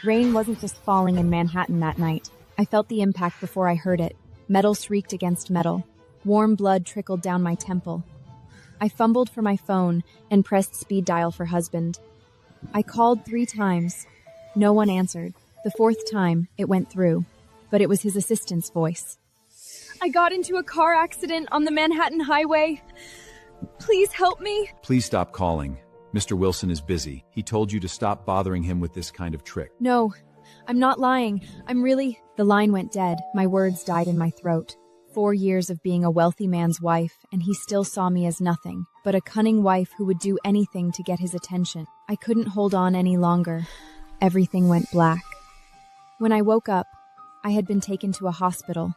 Rain wasn't just falling in Manhattan that night. I felt the impact before I heard it. Metal shrieked against metal. Warm blood trickled down my temple. I fumbled for my phone and pressed speed dial for husband. I called 3 times. No one answered. The 4th time, it went through, but it was his assistant's voice. I got into a car accident on the Manhattan highway. Please help me. Please stop calling. Mr. Wilson is busy. He told you to stop bothering him with this kind of trick. No, I'm not lying. The line went dead. My words died in my throat. 4 years of being a wealthy man's wife, and he still saw me as nothing, but a cunning wife who would do anything to get his attention. I couldn't hold on any longer. Everything went black. When I woke up, I had been taken to a hospital.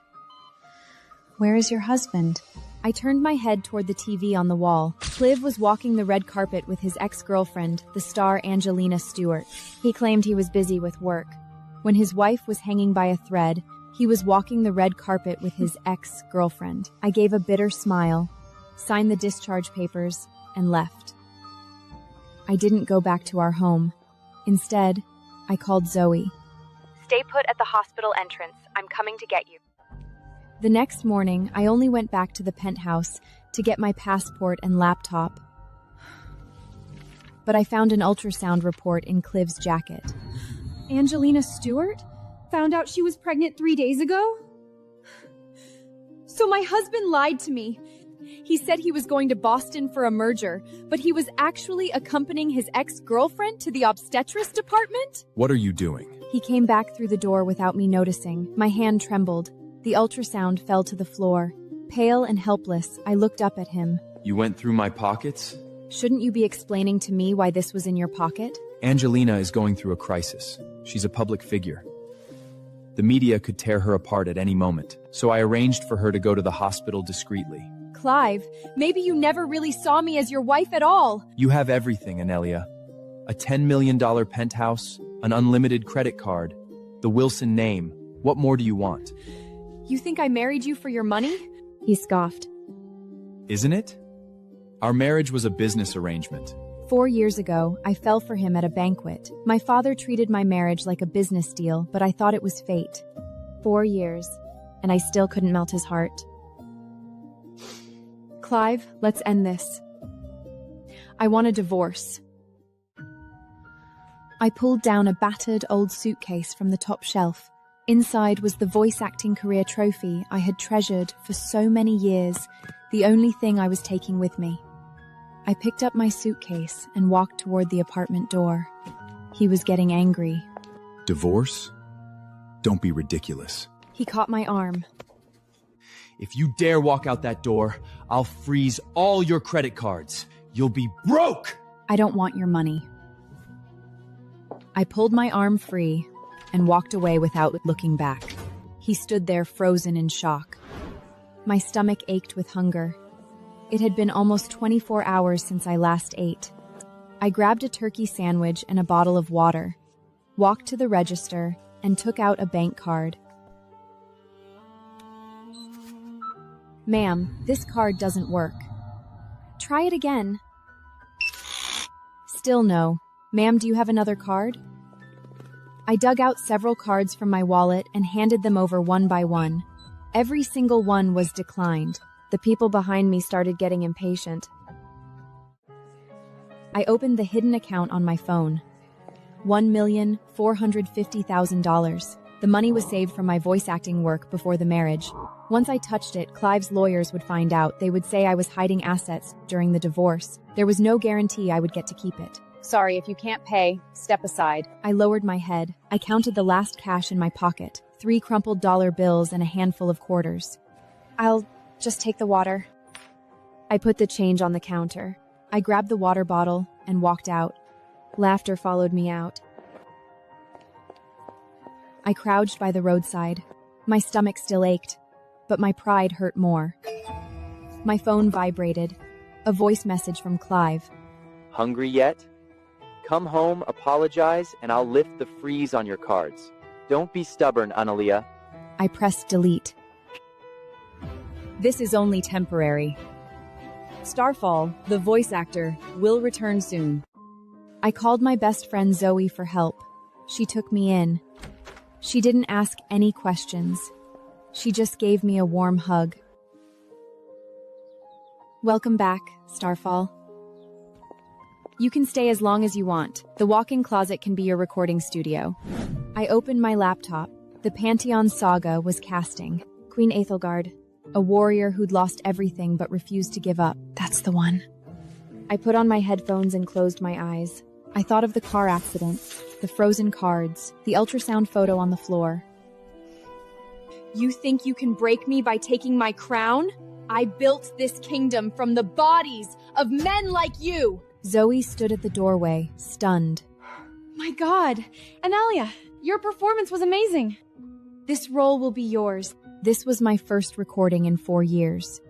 Where is your husband? I turned my head toward the TV on the wall. Clive was walking the red carpet with his ex-girlfriend, the star Angelena Stewart. He claimed he was busy with work. When his wife was hanging by a thread, he was walking the red carpet with his ex-girlfriend. I gave a bitter smile, signed the discharge papers, and left. I didn't go back to our home. Instead, I called Zoe. Stay put at the hospital entrance. I'm coming to get you. The next morning, I only went back to the penthouse to get my passport and laptop. But I found an ultrasound report in Clive's jacket. Angelena Stewart? Found out she was pregnant 3 days ago? So my husband lied to me. He said he was going to Boston for a merger, but he was actually accompanying his ex-girlfriend to the obstetrics department? What are you doing? He came back through the door without me noticing. My hand trembled. The ultrasound fell to the floor. Pale and helpless, I looked up at him. You went through my pockets? Shouldn't you be explaining to me why this was in your pocket? Angelena is going through a crisis. She's a public figure. The media could tear her apart at any moment, so I arranged for her to go to the hospital discreetly. Clive, maybe you never really saw me as your wife at all. You have everything, Analia. A $10 million penthouse, an unlimited credit card, the Wilson name. What more do you want? You think I married you for your money? He scoffed. Isn't it? Our marriage was a business arrangement. 4 years ago, I fell for him at a banquet. My father treated my marriage like a business deal, but I thought it was fate. 4 years, and I still couldn't melt his heart. Clive, let's end this. I want a divorce. I pulled down a battered old suitcase from the top shelf. Inside was the voice acting career trophy I had treasured for so many years, the only thing I was taking with me. I picked up my suitcase and walked toward the apartment door. He was getting angry. Divorce? Don't be ridiculous. He caught my arm. If you dare walk out that door, I'll freeze all your credit cards. You'll be broke! I don't want your money. I pulled my arm free and walked away without looking back. He stood there frozen in shock. My stomach ached with hunger. It had been almost 24 hours since I last ate. I grabbed a turkey sandwich and a bottle of water, walked to the register, and took out a bank card. Ma'am, this card doesn't work. Try it again. Still no. Ma'am, do you have another card? I dug out several cards from my wallet and handed them over one by one. Every single one was declined. The people behind me started getting impatient. I opened the hidden account on my phone. $1,450,000. The money was saved from my voice acting work before the marriage. Once I touched it, Clive's lawyers would find out. They would say I was hiding assets during the divorce. There was no guarantee I would get to keep it. Sorry, if you can't pay, step aside. I lowered my head. I counted the last cash in my pocket. 3 crumpled dollar bills and a handful of quarters. I'll just take the water. I put the change on the counter. I grabbed the water bottle and walked out. Laughter followed me out. I crouched by the roadside. My stomach still ached, but my pride hurt more. My phone vibrated. A voice message from Clive. Hungry yet? Come home, apologize, and I'll lift the freeze on your cards. Don't be stubborn, Analia. I pressed delete. This is only temporary. Starfall, the voice actor, will return soon. I called my best friend Zoe for help. She took me in. She didn't ask any questions. She just gave me a warm hug. Welcome back, Starfall. You can stay as long as you want. The walk-in closet can be your recording studio. I opened my laptop. The Pantheon saga was casting. Queen Aethelgard, a warrior who'd lost everything but refused to give up. That's the one. I put on my headphones and closed my eyes. I thought of the car accident, the frozen cards, the ultrasound photo on the floor. You think you can break me by taking my crown? I built this kingdom from the bodies of men like you! Zoe stood at the doorway, stunned. My God, Analia, your performance was amazing. This role will be yours. This was my first recording in 4 years.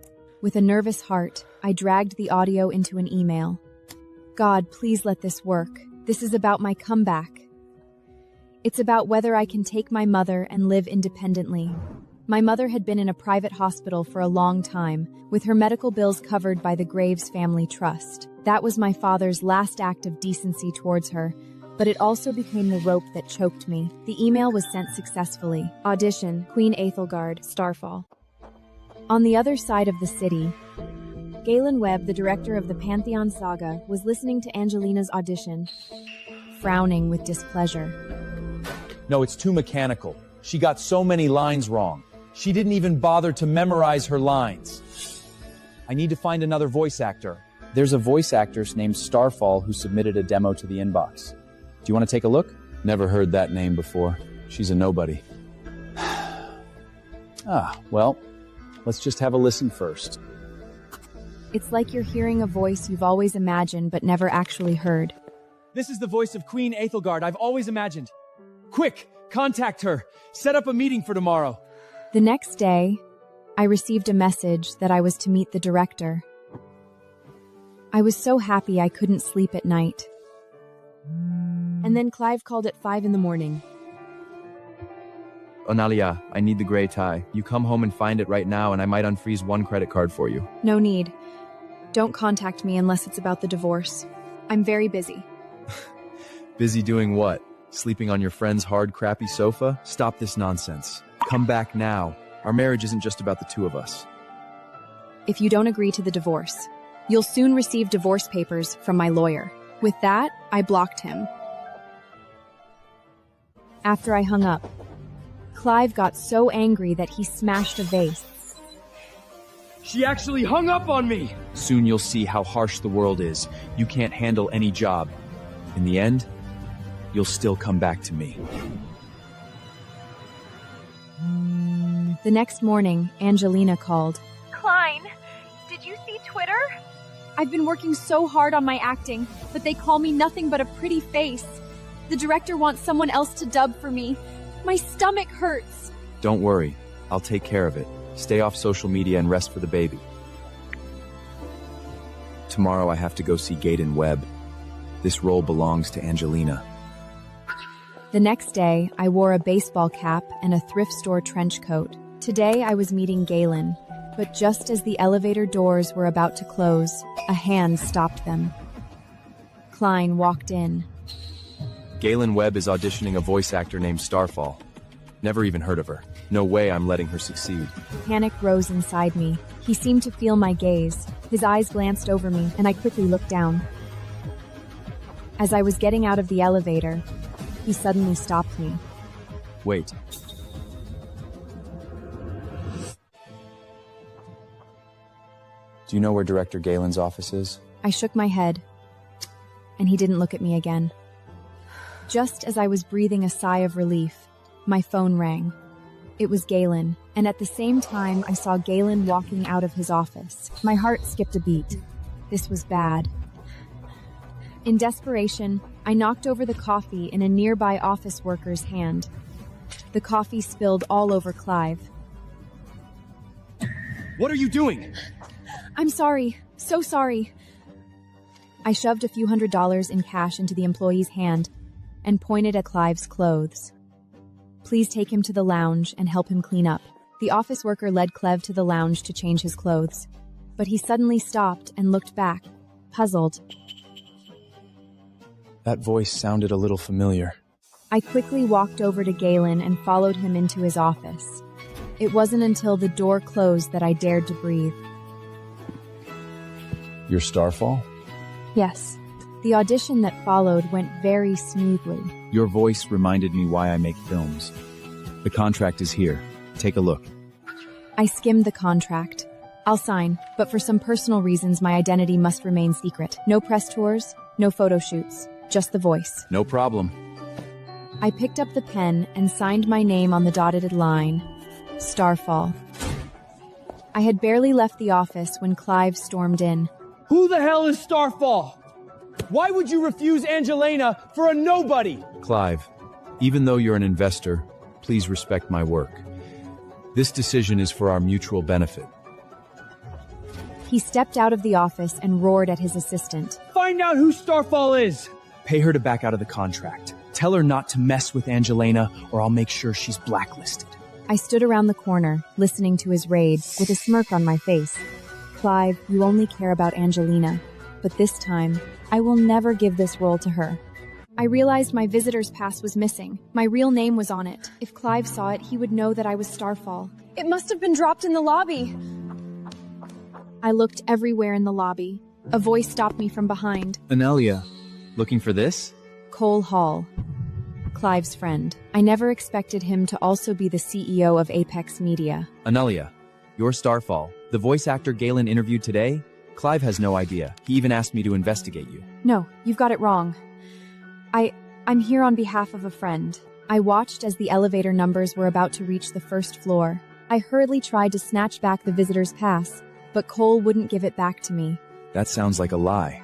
With a nervous heart, I dragged the audio into an email. God, please let this work. This is about my comeback. It's about whether I can take my mother and live independently. My mother had been in a private hospital for a long time, with her medical bills covered by the Graves Family Trust. That was my father's last act of decency towards her, but it also became the rope that choked me. The email was sent successfully. Audition, Queen Aethelgard, Starfall. On the other side of the city, Gaylon Webb, the director of the Pantheon saga, was listening to Angelena's audition, frowning with displeasure. No, it's too mechanical. She got so many lines wrong. She didn't even bother to memorize her lines. I need to find another voice actor. There's a voice actress named Starfall who submitted a demo to the inbox. Do you want to take a look? Never heard that name before. She's a nobody. Well, let's just have a listen first. It's like you're hearing a voice you've always imagined but never actually heard. This is the voice of Queen Aethelgard I've always imagined. Quick, contact her. Set up a meeting for tomorrow. The next day, I received a message that I was to meet the director. I was so happy I couldn't sleep at night. And then Clive called at 5 in the morning. Analia, I need the gray tie. You come home and find it right now and I might unfreeze 1 credit card for you. No need. Don't contact me unless it's about the divorce. I'm very busy. Busy doing what? Sleeping on your friend's hard, crappy sofa? Stop this nonsense. Come back now. Our marriage isn't just about the two of us. If you don't agree to the divorce, you'll soon receive divorce papers from my lawyer. With that, I blocked him. After I hung up, Clive got so angry that he smashed a vase. She actually hung up on me! Soon you'll see how harsh the world is. You can't handle any job. In the end, you'll still come back to me. The next morning, Angelena called. Klein, did you see Twitter? I've been working so hard on my acting, but they call me nothing but a pretty face. The director wants someone else to dub for me. My stomach hurts. Don't worry. I'll take care of it. Stay off social media and rest for the baby. Tomorrow I have to go see Gaylon Webb. This role belongs to Angelena. The next day, I wore a baseball cap and a thrift store trench coat. Today, I was meeting Gaylon, but just as the elevator doors were about to close, a hand stopped them. Klein walked in. Gaylon Webb is auditioning a voice actor named Starfall. Never even heard of her. No way I'm letting her succeed. Panic rose inside me. He seemed to feel my gaze. His eyes glanced over me, and I quickly looked down. As I was getting out of the elevator, he suddenly stopped me. Wait. Do you know where Director Gaylon's office is? I shook my head, and he didn't look at me again. Just as I was breathing a sigh of relief, my phone rang. It was Gaylon, and at the same time I saw Gaylon walking out of his office. My heart skipped a beat. This was bad. In desperation, I knocked over the coffee in a nearby office worker's hand. The coffee spilled all over Clive. What are you doing? I'm sorry. So sorry. I shoved a few $100s in cash into the employee's hand and pointed at Clive's clothes. Please take him to the lounge and help him clean up. The office worker led Clive to the lounge to change his clothes, but he suddenly stopped and looked back, puzzled. That voice sounded a little familiar. I quickly walked over to Gaylon and followed him into his office. It wasn't until the door closed that I dared to breathe. Your Starfall? Yes. The audition that followed went very smoothly. Your voice reminded me why I make films. The contract is here. Take a look. I skimmed the contract. I'll sign, but for some personal reasons my identity must remain secret. No press tours, no photo shoots, just the voice. No problem. I picked up the pen and signed my name on the dotted line. Starfall. I had barely left the office when Clive stormed in. Who the hell is Starfall? Why would you refuse Angelena for a nobody? Clive, even though you're an investor, please respect my work. This decision is for our mutual benefit. He stepped out of the office and roared at his assistant. Find out who Starfall is. Pay her to back out of the contract. Tell her not to mess with Angelena, or I'll make sure she's blacklisted. I stood around the corner, listening to his rage, with a smirk on my face. Clive, you only care about Angelena, but this time, I will never give this role to her. I realized my visitor's pass was missing. My real name was on it. If Clive saw it, he would know that I was Starfall. It must have been dropped in the lobby. I looked everywhere in the lobby. A voice stopped me from behind. Analia, looking for this? Cole Hall, Clive's friend. I never expected him to also be the CEO of Apex Media. Analia, you're Starfall. The voice actor Gaylon interviewed today? Clive has no idea. He even asked me to investigate you. No, you've got it wrong. I'm here on behalf of a friend. I watched as the elevator numbers were about to reach the first floor. I hurriedly tried to snatch back the visitor's pass, but Cole wouldn't give it back to me. That sounds like a lie.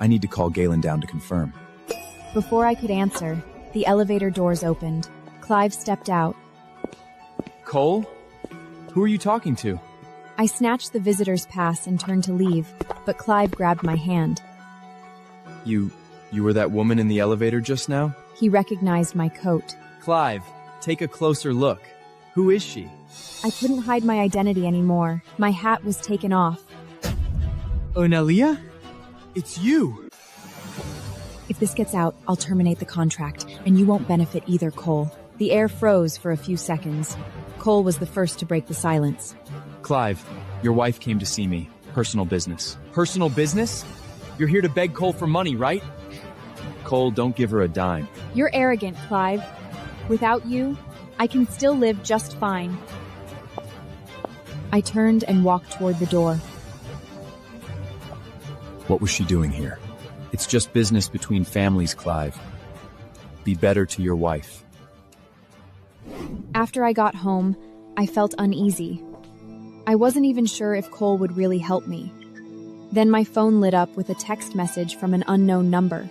I need to call Gaylon down to confirm. Before I could answer, the elevator doors opened. Clive stepped out. Cole? Who are you talking to? I snatched the visitor's pass and turned to leave, but Clive grabbed my hand. You were that woman in the elevator just now? He recognized my coat. Clive, take a closer look. Who is she? I couldn't hide my identity anymore. My hat was taken off. Analia? It's you. If this gets out, I'll terminate the contract, and you won't benefit either, Cole. The air froze for a few seconds. Cole was the first to break the silence. Clive, your wife came to see me. Personal business. Personal business? You're here to beg Cole for money, right? Cole, don't give her a dime. You're arrogant, Clive. Without you, I can still live just fine. I turned and walked toward the door. What was she doing here? It's just business between families, Clive. Be better to your wife. After I got home, I felt uneasy. I wasn't even sure if Cole would really help me. Then my phone lit up with a text message from an unknown number.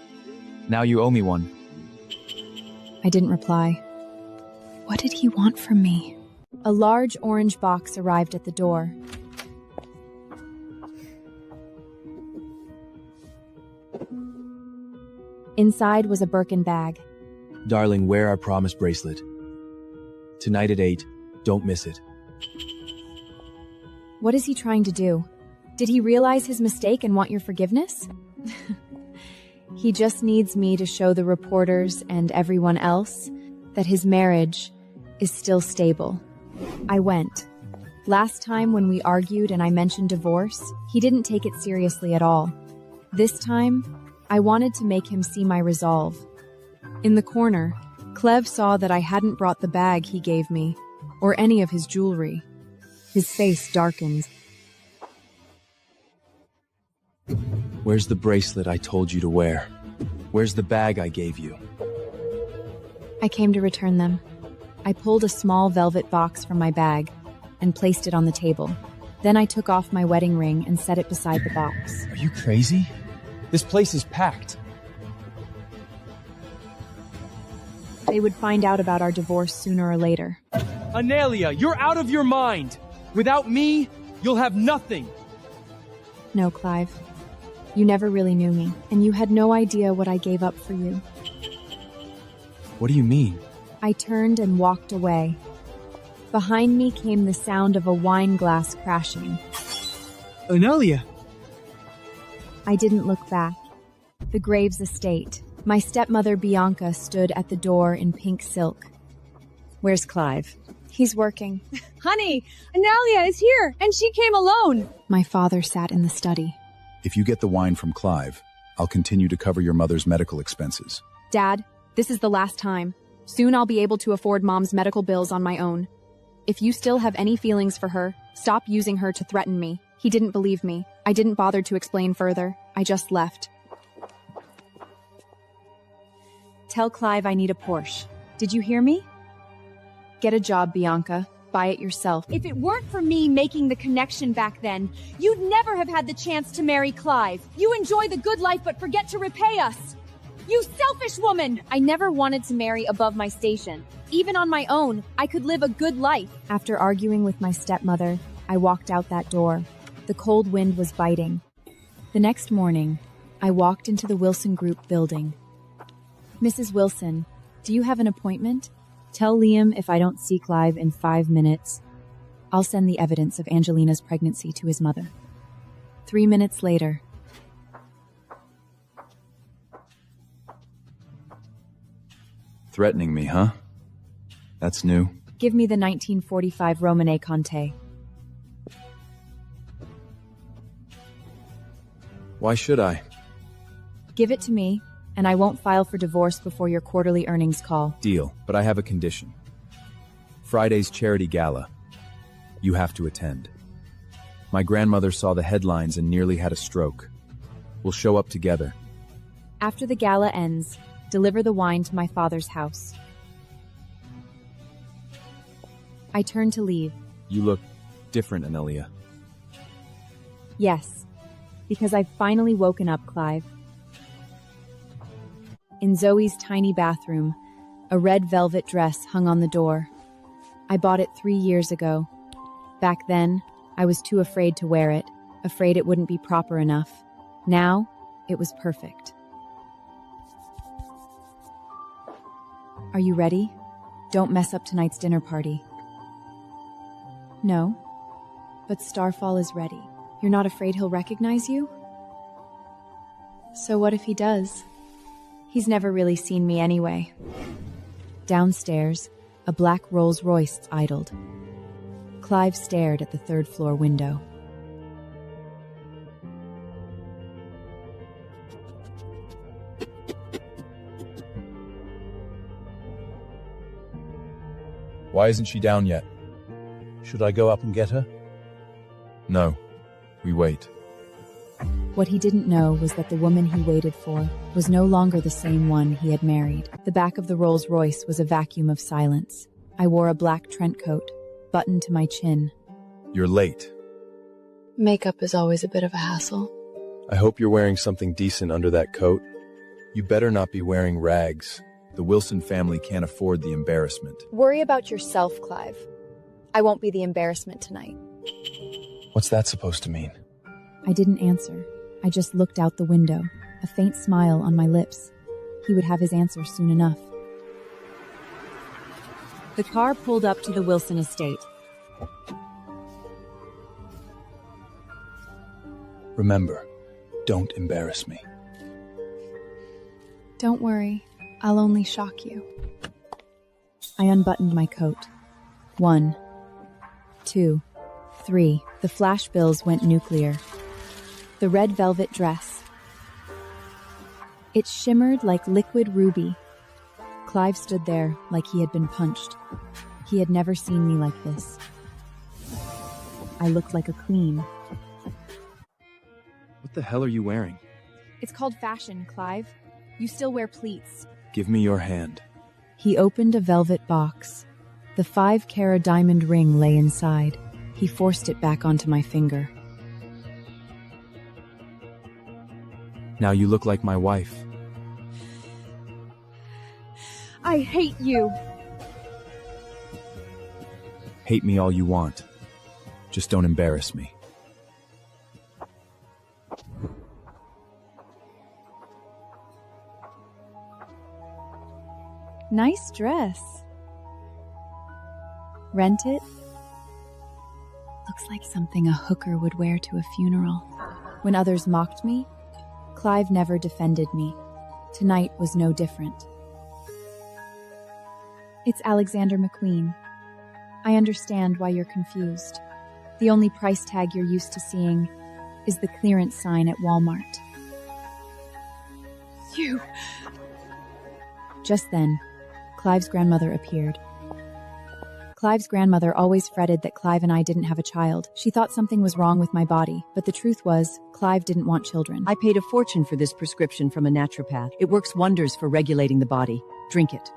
Now you owe me one. I didn't reply. What did he want from me? A large orange box arrived at the door. Inside was a Birkin bag. Darling, wear our promise bracelet. Tonight at 8, don't miss it. What is he trying to do? Did he realize his mistake and want your forgiveness? He just needs me to show the reporters and everyone else that his marriage is still stable. I went. Last time when we argued and I mentioned divorce, he didn't take it seriously at all. This time, I wanted to make him see my resolve. In the corner, Clive saw that I hadn't brought the bag he gave me, or any of his jewelry. His face darkened. Where's the bracelet I told you to wear? Where's the bag I gave you? I came to return them. I pulled a small velvet box from my bag and placed it on the table. Then I took off my wedding ring and set it beside the box. Are you crazy? This place is packed. They would find out about our divorce sooner or later. Analia, you're out of your mind. Without me, you'll have nothing. No, Clive. You never really knew me, and you had no idea what I gave up for you. What do you mean? I turned and walked away. Behind me came the sound of a wine glass crashing. Analia! I didn't look back. The Graves estate, My stepmother Bianca stood at the door in pink silk. Where's Clive? He's working. Honey, Analia is here, and she came alone. My father sat in the study. If you get the wine from Clive, I'll continue to cover your mother's medical expenses. Dad, this is the last time. Soon I'll be able to afford Mom's medical bills on my own. If you still have any feelings for her, stop using her to threaten me. He didn't believe me. I didn't bother to explain further. I just left. Tell Clive I need a Porsche. Did you hear me? Get a job, Bianca. Buy it yourself. If it weren't for me making the connection back then, you'd never have had the chance to marry Clive. You enjoy the good life but forget to repay us. You selfish woman! I never wanted to marry above my station. Even on my own, I could live a good life. After arguing with my stepmother, I walked out that door. The cold wind was biting. The next morning, I walked into the Wilson Group building. Mrs. Wilson, do you have an appointment? Tell Liam if I don't see Clive in 5 minutes, I'll send the evidence of Angelena's pregnancy to his mother. 3 minutes later. Threatening me, huh? That's new. Give me the 1945 Romane Conte. Why should I? Give it to me, and I won't file for divorce before your quarterly earnings call. Deal, but I have a condition. Friday's charity gala. You have to attend. My grandmother saw the headlines and nearly had a stroke. We'll show up together. After the gala ends, deliver the wine to my father's house. I turn to leave. You look different, Analia. Yes, because I've finally woken up Clive. In Zoe's tiny bathroom, a red velvet dress hung on the door. I bought it 3 years ago. Back then, I was too afraid to wear it, afraid it wouldn't be proper enough. Now, it was perfect. Are you ready? Don't mess up tonight's dinner party. No, but Starfall is ready. You're not afraid he'll recognize you? So what if he does? He's never really seen me anyway. Downstairs, a black Rolls-Royce idled. Clive stared at the third-floor window. Why isn't she down yet? Should I go up and get her? No, we wait. What he didn't know was that the woman he waited for was no longer the same one he had married. The back of the Rolls-Royce was a vacuum of silence. I wore a black trench coat, buttoned to my chin. You're late. Makeup is always a bit of a hassle. I hope you're wearing something decent under that coat. You better not be wearing rags. The Wilson family can't afford the embarrassment. Worry about yourself, Clive. I won't be the embarrassment tonight. What's that supposed to mean? I didn't answer. I just looked out the window, a faint smile on my lips. He would have his answer soon enough. The car pulled up to the Wilson estate. Remember, don't embarrass me. Don't worry, I'll only shock you. I unbuttoned my coat. 1, 2, 3. The flash bills went nuclear. The red velvet dress. It shimmered like liquid ruby. Clive stood there like he had been punched. He had never seen me like this. I looked like a queen. What the hell are you wearing? It's called fashion, Clive. You still wear pleats. Give me your hand. He opened a velvet box. The 5-carat diamond ring lay inside. He forced it back onto my finger. Now you look like my wife. I hate you. Hate me all you want. Just don't embarrass me. Nice dress. Rent it? Looks like something a hooker would wear to a funeral. When others mocked me, Clive never defended me. Tonight was no different. It's Alexander McQueen. I understand why you're confused. The only price tag you're used to seeing is the clearance sign at Walmart. You... Just then, Clive's grandmother appeared. Clive's grandmother always fretted that Clive and I didn't have a child. She thought something was wrong with my body, but the truth was, Clive didn't want children. I paid a fortune for this prescription from a naturopath. It works wonders for regulating the body. Drink it.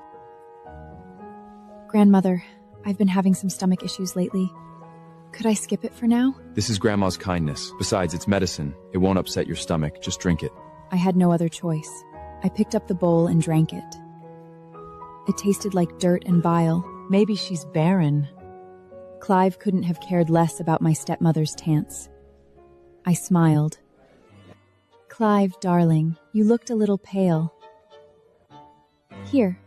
Grandmother, I've been having some stomach issues lately. Could I skip it for now? This is Grandma's kindness. Besides, it's medicine. It won't upset your stomach. Just drink it. I had no other choice. I picked up the bowl and drank it. It tasted like dirt and bile. Maybe she's barren. Clive couldn't have cared less about my stepmother's tance. I smiled. Clive, darling, you looked a little pale. Here,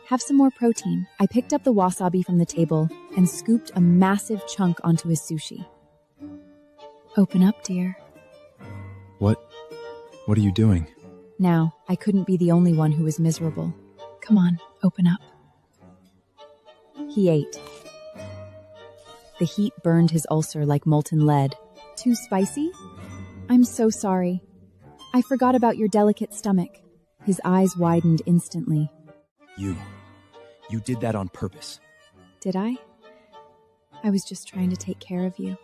have some more protein. I picked up the wasabi from the table and scooped a massive chunk onto his sushi. Open up, dear. What are you doing? Now, I couldn't be the only one who was miserable. Come on, open up. He ate. The heat burned his ulcer like molten lead. Too spicy? I'm so sorry. I forgot about your delicate stomach. His eyes widened instantly. You did that on purpose. Did I? I was just trying to take care of you.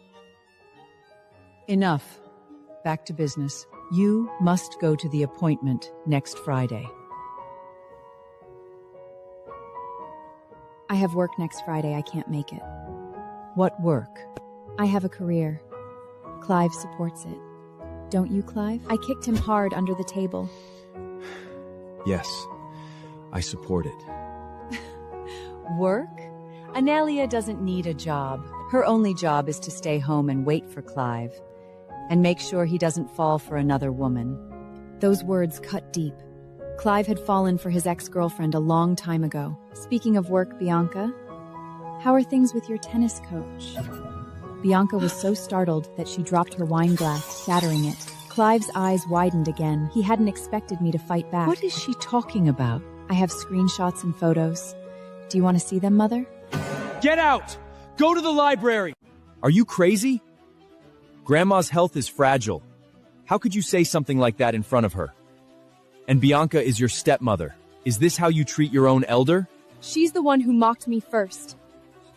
Enough. Back to business. You must go to the appointment next Friday. I have work next Friday. I can't make it. What work? I have a career. Clive supports it. Don't you, Clive? I kicked him hard under the table. Yes, I support it. Work? Analia doesn't need a job. Her only job is to stay home and wait for Clive, and make sure he doesn't fall for another woman. Those words cut deep. Clive had fallen for his ex-girlfriend a long time ago. Speaking of work, Bianca, how are things with your tennis coach? Bianca was so startled that she dropped her wine glass, shattering it. Clive's eyes widened again. He hadn't expected me to fight back. What is she talking about? I have screenshots and photos. Do you want to see them, Mother? Get out! Go to the library! Are you crazy? Grandma's health is fragile. How could you say something like that in front of her? And Bianca is your stepmother. Is this how you treat your own elder? She's the one who mocked me first.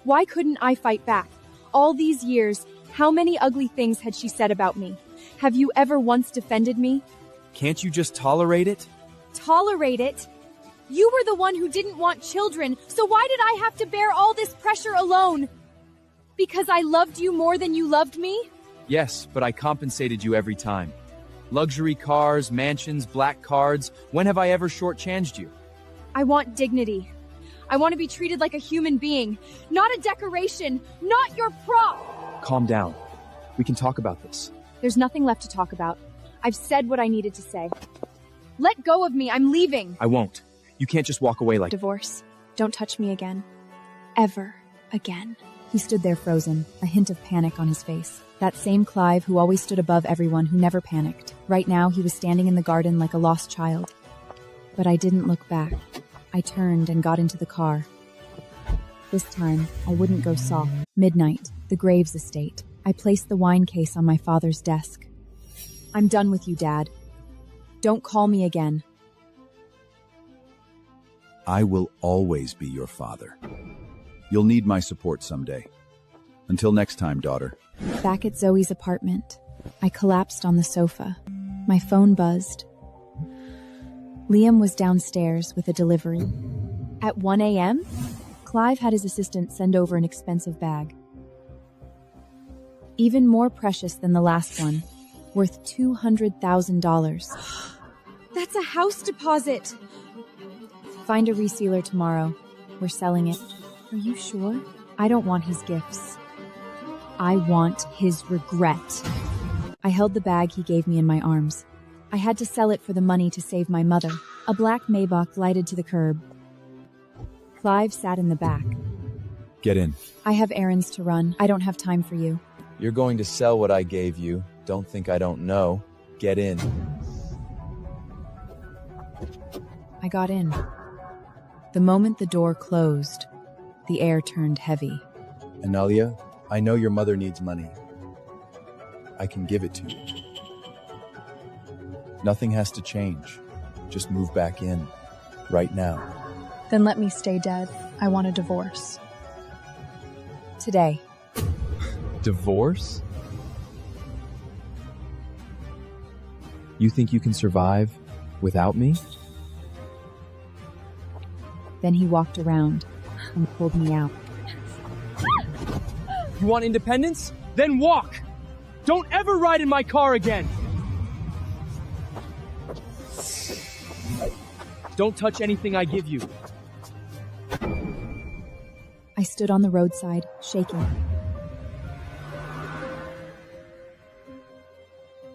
Why couldn't I fight back? All these years, how many ugly things had she said about me? Have you ever once defended me? Can't you just tolerate it? Tolerate it? You were the one who didn't want children, so why did I have to bear all this pressure alone? Because I loved you more than you loved me? Yes, but I compensated you every time. Luxury cars, mansions, black cards. When have I ever shortchanged you? I want dignity. I want to be treated like a human being, not a decoration, not your prop. Calm down. We can talk about this. There's nothing left to talk about. I've said what I needed to say. Let go of me. I'm leaving. I won't. You can't just walk away like... Divorce. Don't touch me again. Ever again. He stood there frozen, a hint of panic on his face. That same Clive who always stood above everyone, who never panicked. Right now, he was standing in the garden like a lost child. But I didn't look back. I turned and got into the car. This time, I wouldn't go soft. Midnight, the Graves estate. I placed the wine case on my father's desk. I'm done with you, Dad. Don't call me again. I will always be your father. You'll need my support someday. Until next time, daughter. Back at Zoe's apartment, I collapsed on the sofa. My phone buzzed. Liam was downstairs with a delivery. At 1 a.m., Clive had his assistant send over an expensive bag. Even more precious than the last one, worth $200,000. That's a house deposit. Find a resealer tomorrow. We're selling it. Are you sure? I don't want his gifts. I want his regret. I held the bag he gave me in my arms. I had to sell it for the money to save my mother. A black Maybach glided to the curb. Clive sat in the back. Get in. I have errands to run. I don't have time for you. You're going to sell what I gave you. Don't think I don't know. Get in. I got in. The moment the door closed, the air turned heavy. Analia, I know your mother needs money. I can give it to you. Nothing has to change. Just move back in. Right now. Then let me stay dead. I want a divorce. Today. Divorce? You think you can survive without me? Then he walked around and pulled me out. You want independence? Then walk! Don't ever ride in my car again! Don't touch anything I give you. I stood on the roadside, shaking.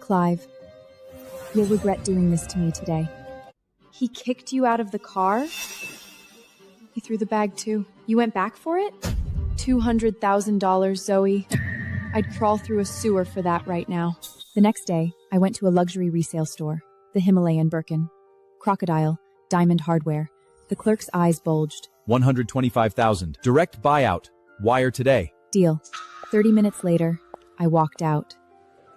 Clive, you'll regret doing this to me today. He kicked you out of the car? He threw the bag too. You went back for it? $200,000, Zoe. I'd crawl through a sewer for that right now. The next day, I went to a luxury resale store, the Himalayan Birkin. Crocodile, diamond hardware. The clerk's eyes bulged. $125,000. Direct buyout. Wire today. Deal. 30 minutes later, I walked out.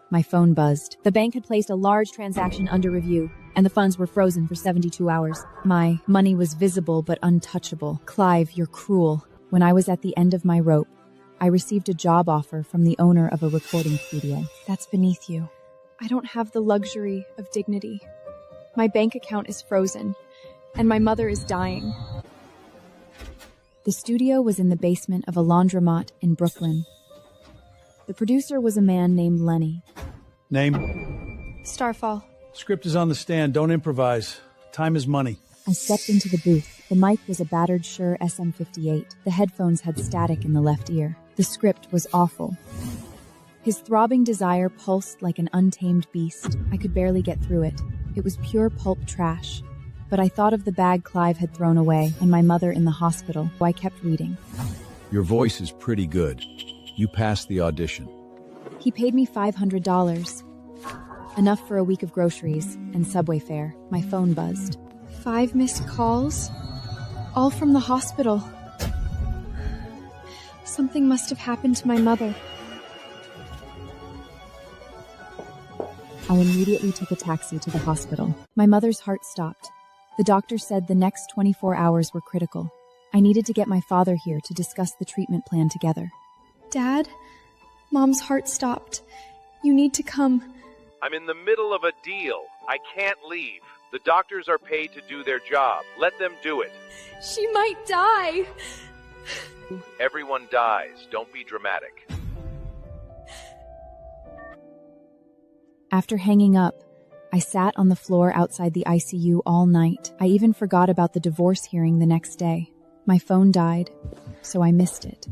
My phone buzzed. The bank had placed a large transaction under review, and the funds were frozen for 72 hours. My money was visible but untouchable. Clive, you're cruel. When I was at the end of my rope, I received a job offer from the owner of a recording studio. That's beneath you. I don't have the luxury of dignity. My bank account is frozen, and my mother is dying. The studio was in the basement of a laundromat in Brooklyn. The producer was a man named Lenny. Name? Starfall. Script is on the stand. Don't improvise. Time is money. I stepped into the booth. The mic was a battered Shure SM58. The headphones had static in the left ear. The script was awful. His throbbing desire pulsed like an untamed beast. I could barely get through it. It was pure pulp trash. But I thought of the bag Clive had thrown away and my mother in the hospital, so I kept reading. Your voice is pretty good. You passed the audition. He paid me $500. Enough for a week of groceries and subway fare. My phone buzzed. 5 missed calls? All from the hospital. Something must have happened to my mother. I immediately took a taxi to the hospital. My mother's heart stopped. The doctor said the next 24 hours were critical. I needed to get my father here to discuss the treatment plan together. Dad, Mom's heart stopped. You need to come. I'm in the middle of a deal. I can't leave. The doctors are paid to do their job. Let them do it. She might die. Everyone dies. Don't be dramatic. After hanging up, I sat on the floor outside the ICU all night. I even forgot about the divorce hearing the next day. My phone died, so I missed it.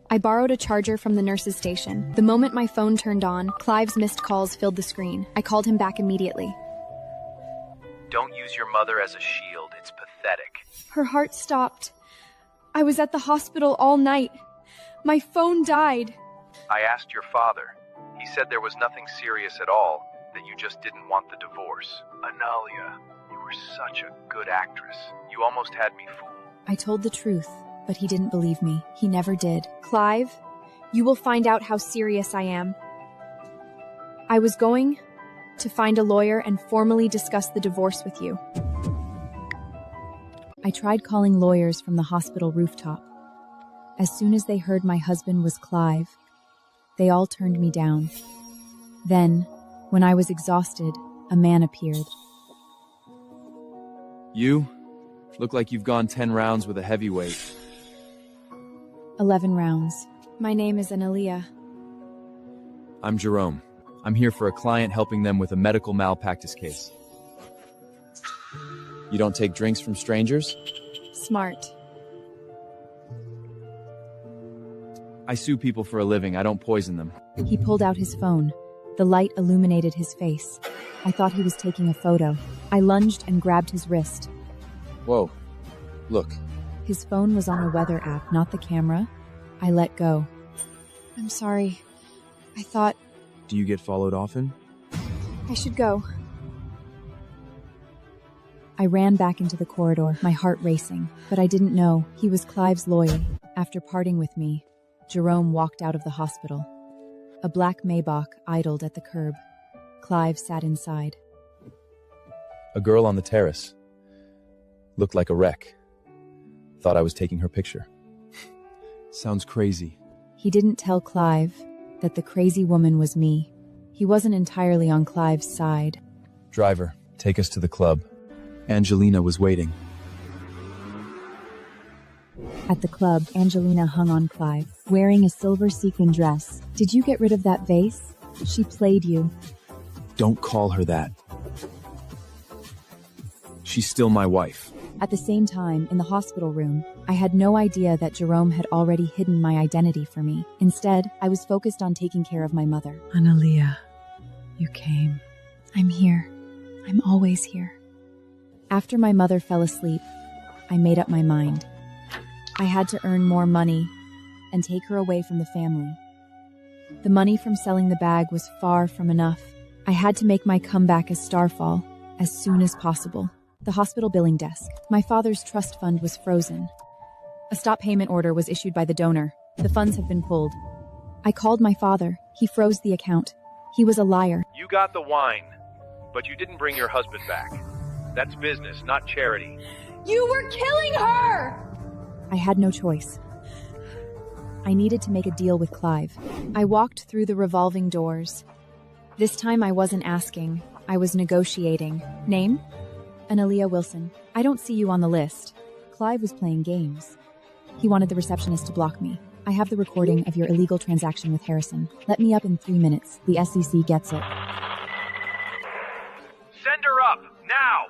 I borrowed a charger from the nurse's station. The moment my phone turned on, Clive's missed calls filled the screen. I called him back immediately. Don't use your mother as a shield. It's pathetic. Her heart stopped. I was at the hospital all night. My phone died. I asked your father. He said there was nothing serious at all, that you just didn't want the divorce. Analia, you were such a good actress. You almost had me fooled. I told the truth, but he didn't believe me. He never did. Clive, you will find out how serious I am. I was going to find a lawyer and formally discuss the divorce with you. I tried calling lawyers from the hospital rooftop. As soon as they heard my husband was Clive, they all turned me down. Then, when I was exhausted, a man appeared. You look like you've gone 10 rounds with a heavyweight. 11 rounds. My name is Analia. I'm Jerome. I'm here for a client helping them with a medical malpractice case. You don't take drinks from strangers? Smart. I sue people for a living. I don't poison them. He pulled out his phone. The light illuminated his face. I thought he was taking a photo. I lunged and grabbed his wrist. Whoa. Look. His phone was on a weather app, not the camera. I let go. I'm sorry. I thought... Do you get followed often? I should go. I ran back into the corridor, my heart racing, but I didn't know he was Clive's lawyer. After parting with me, Jerome walked out of the hospital. A black Maybach idled at the curb. Clive sat inside. A girl on the terrace. Looked like a wreck. Thought I was taking her picture. Sounds crazy. He didn't tell Clive that the crazy woman was me. He wasn't entirely on Clive's side. Driver, take us to the club. Angelena was waiting. At the club, Angelena hung on Clive, wearing a silver sequin dress. Did you get rid of that vase? She played you. Don't call her that. She's still my wife. At the same time, in the hospital room, I had no idea that Jerome had already hidden my identity for me. Instead, I was focused on taking care of my mother. Analia, you came. I'm here. I'm always here. After my mother fell asleep, I made up my mind. I had to earn more money and take her away from the family. The money from selling the bag was far from enough. I had to make my comeback as Starfall as soon as possible. The hospital billing desk. My father's trust fund was frozen. A stop payment order was issued by the donor. The funds have been pulled. I called my father. He froze the account. He was a liar. You got the wine, but you didn't bring your husband back. That's business, not charity. You were killing her! I had no choice. I needed to make a deal with Clive. I walked through the revolving doors. This time I wasn't asking. I was negotiating. Name? Analia Wilson. I don't see you on the list. Clive was playing games. He wanted the receptionist to block me. I have the recording of your illegal transaction with Harrison. Let me up in 3 minutes. The SEC gets it. Send her up, now!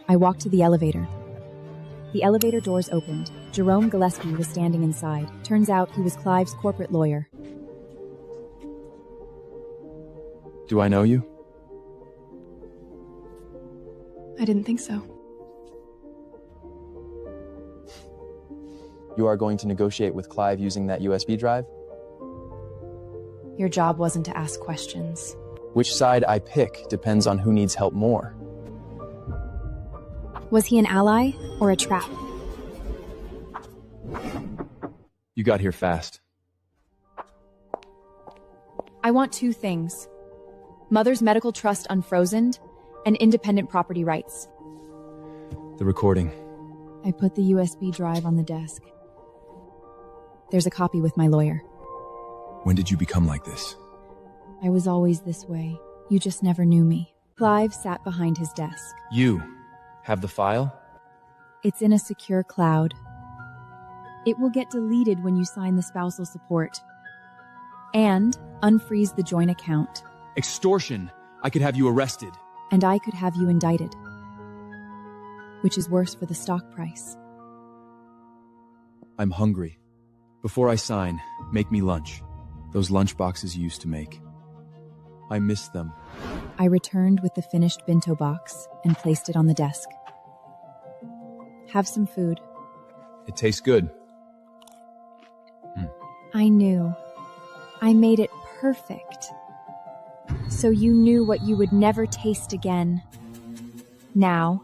I walked to the elevator. The elevator doors opened. Jerome Gillespie was standing inside. Turns out he was Clive's corporate lawyer. Do I know you? I didn't think so. You are going to negotiate with Clive using that USB drive? Your job wasn't to ask questions. Which side I pick depends on who needs help more. Was he an ally or a trap? You got here fast. I want 2 things. Mother's medical trust unfrozen and independent property rights. The recording. I put the USB drive on the desk. There's a copy with my lawyer. When did you become like this? I was always this way. You just never knew me. Clive sat behind his desk. You have the file? It's in a secure cloud. It will get deleted when you sign the spousal support. And unfreeze the joint account. Extortion. I could have you arrested. And I could have you indicted. Which is worse for the stock price. I'm hungry. Before I sign, make me lunch. Those lunch boxes you used to make. I miss them. I returned with the finished bento box and placed it on the desk. Have some food. It tastes good. I knew. I made it perfect. So you knew what you would never taste again. Now,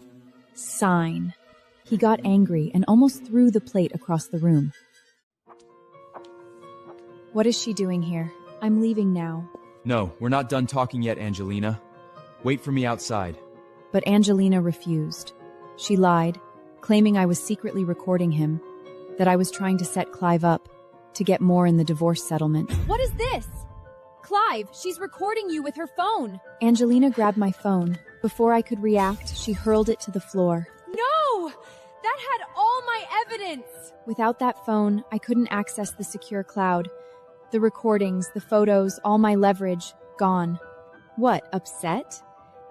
sign. He got angry and almost threw the plate across the room. What is she doing here? I'm leaving now. No, we're not done talking yet, Angelena. Wait for me outside. But Angelena refused. She lied, claiming I was secretly recording him, that I was trying to set Clive up to get more in the divorce settlement. What is this? Clive, she's recording you with her phone. Angelena grabbed my phone. Before I could react, she hurled it to the floor. No! That had all my evidence! Without that phone, I couldn't access the secure cloud. The recordings, the photos, all my leverage, gone. What, upset?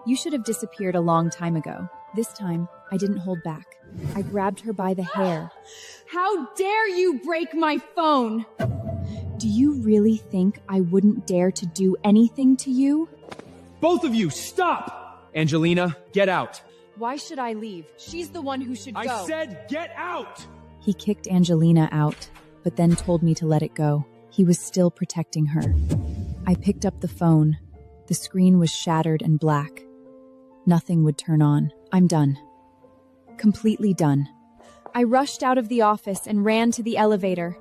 You should have disappeared a long time ago. This time, I didn't hold back. I grabbed her by the hair. How dare you break my phone? Do you really think I wouldn't dare to do anything to you? Both of you, stop! Angelena, get out. Why should I leave? She's the one who should go. I said get out! He kicked Angelena out, but then told me to let it go. He was still protecting her. I picked up the phone. The screen was shattered and black. Nothing would turn on. I'm done. Completely done. I rushed out of the office and ran to the elevator.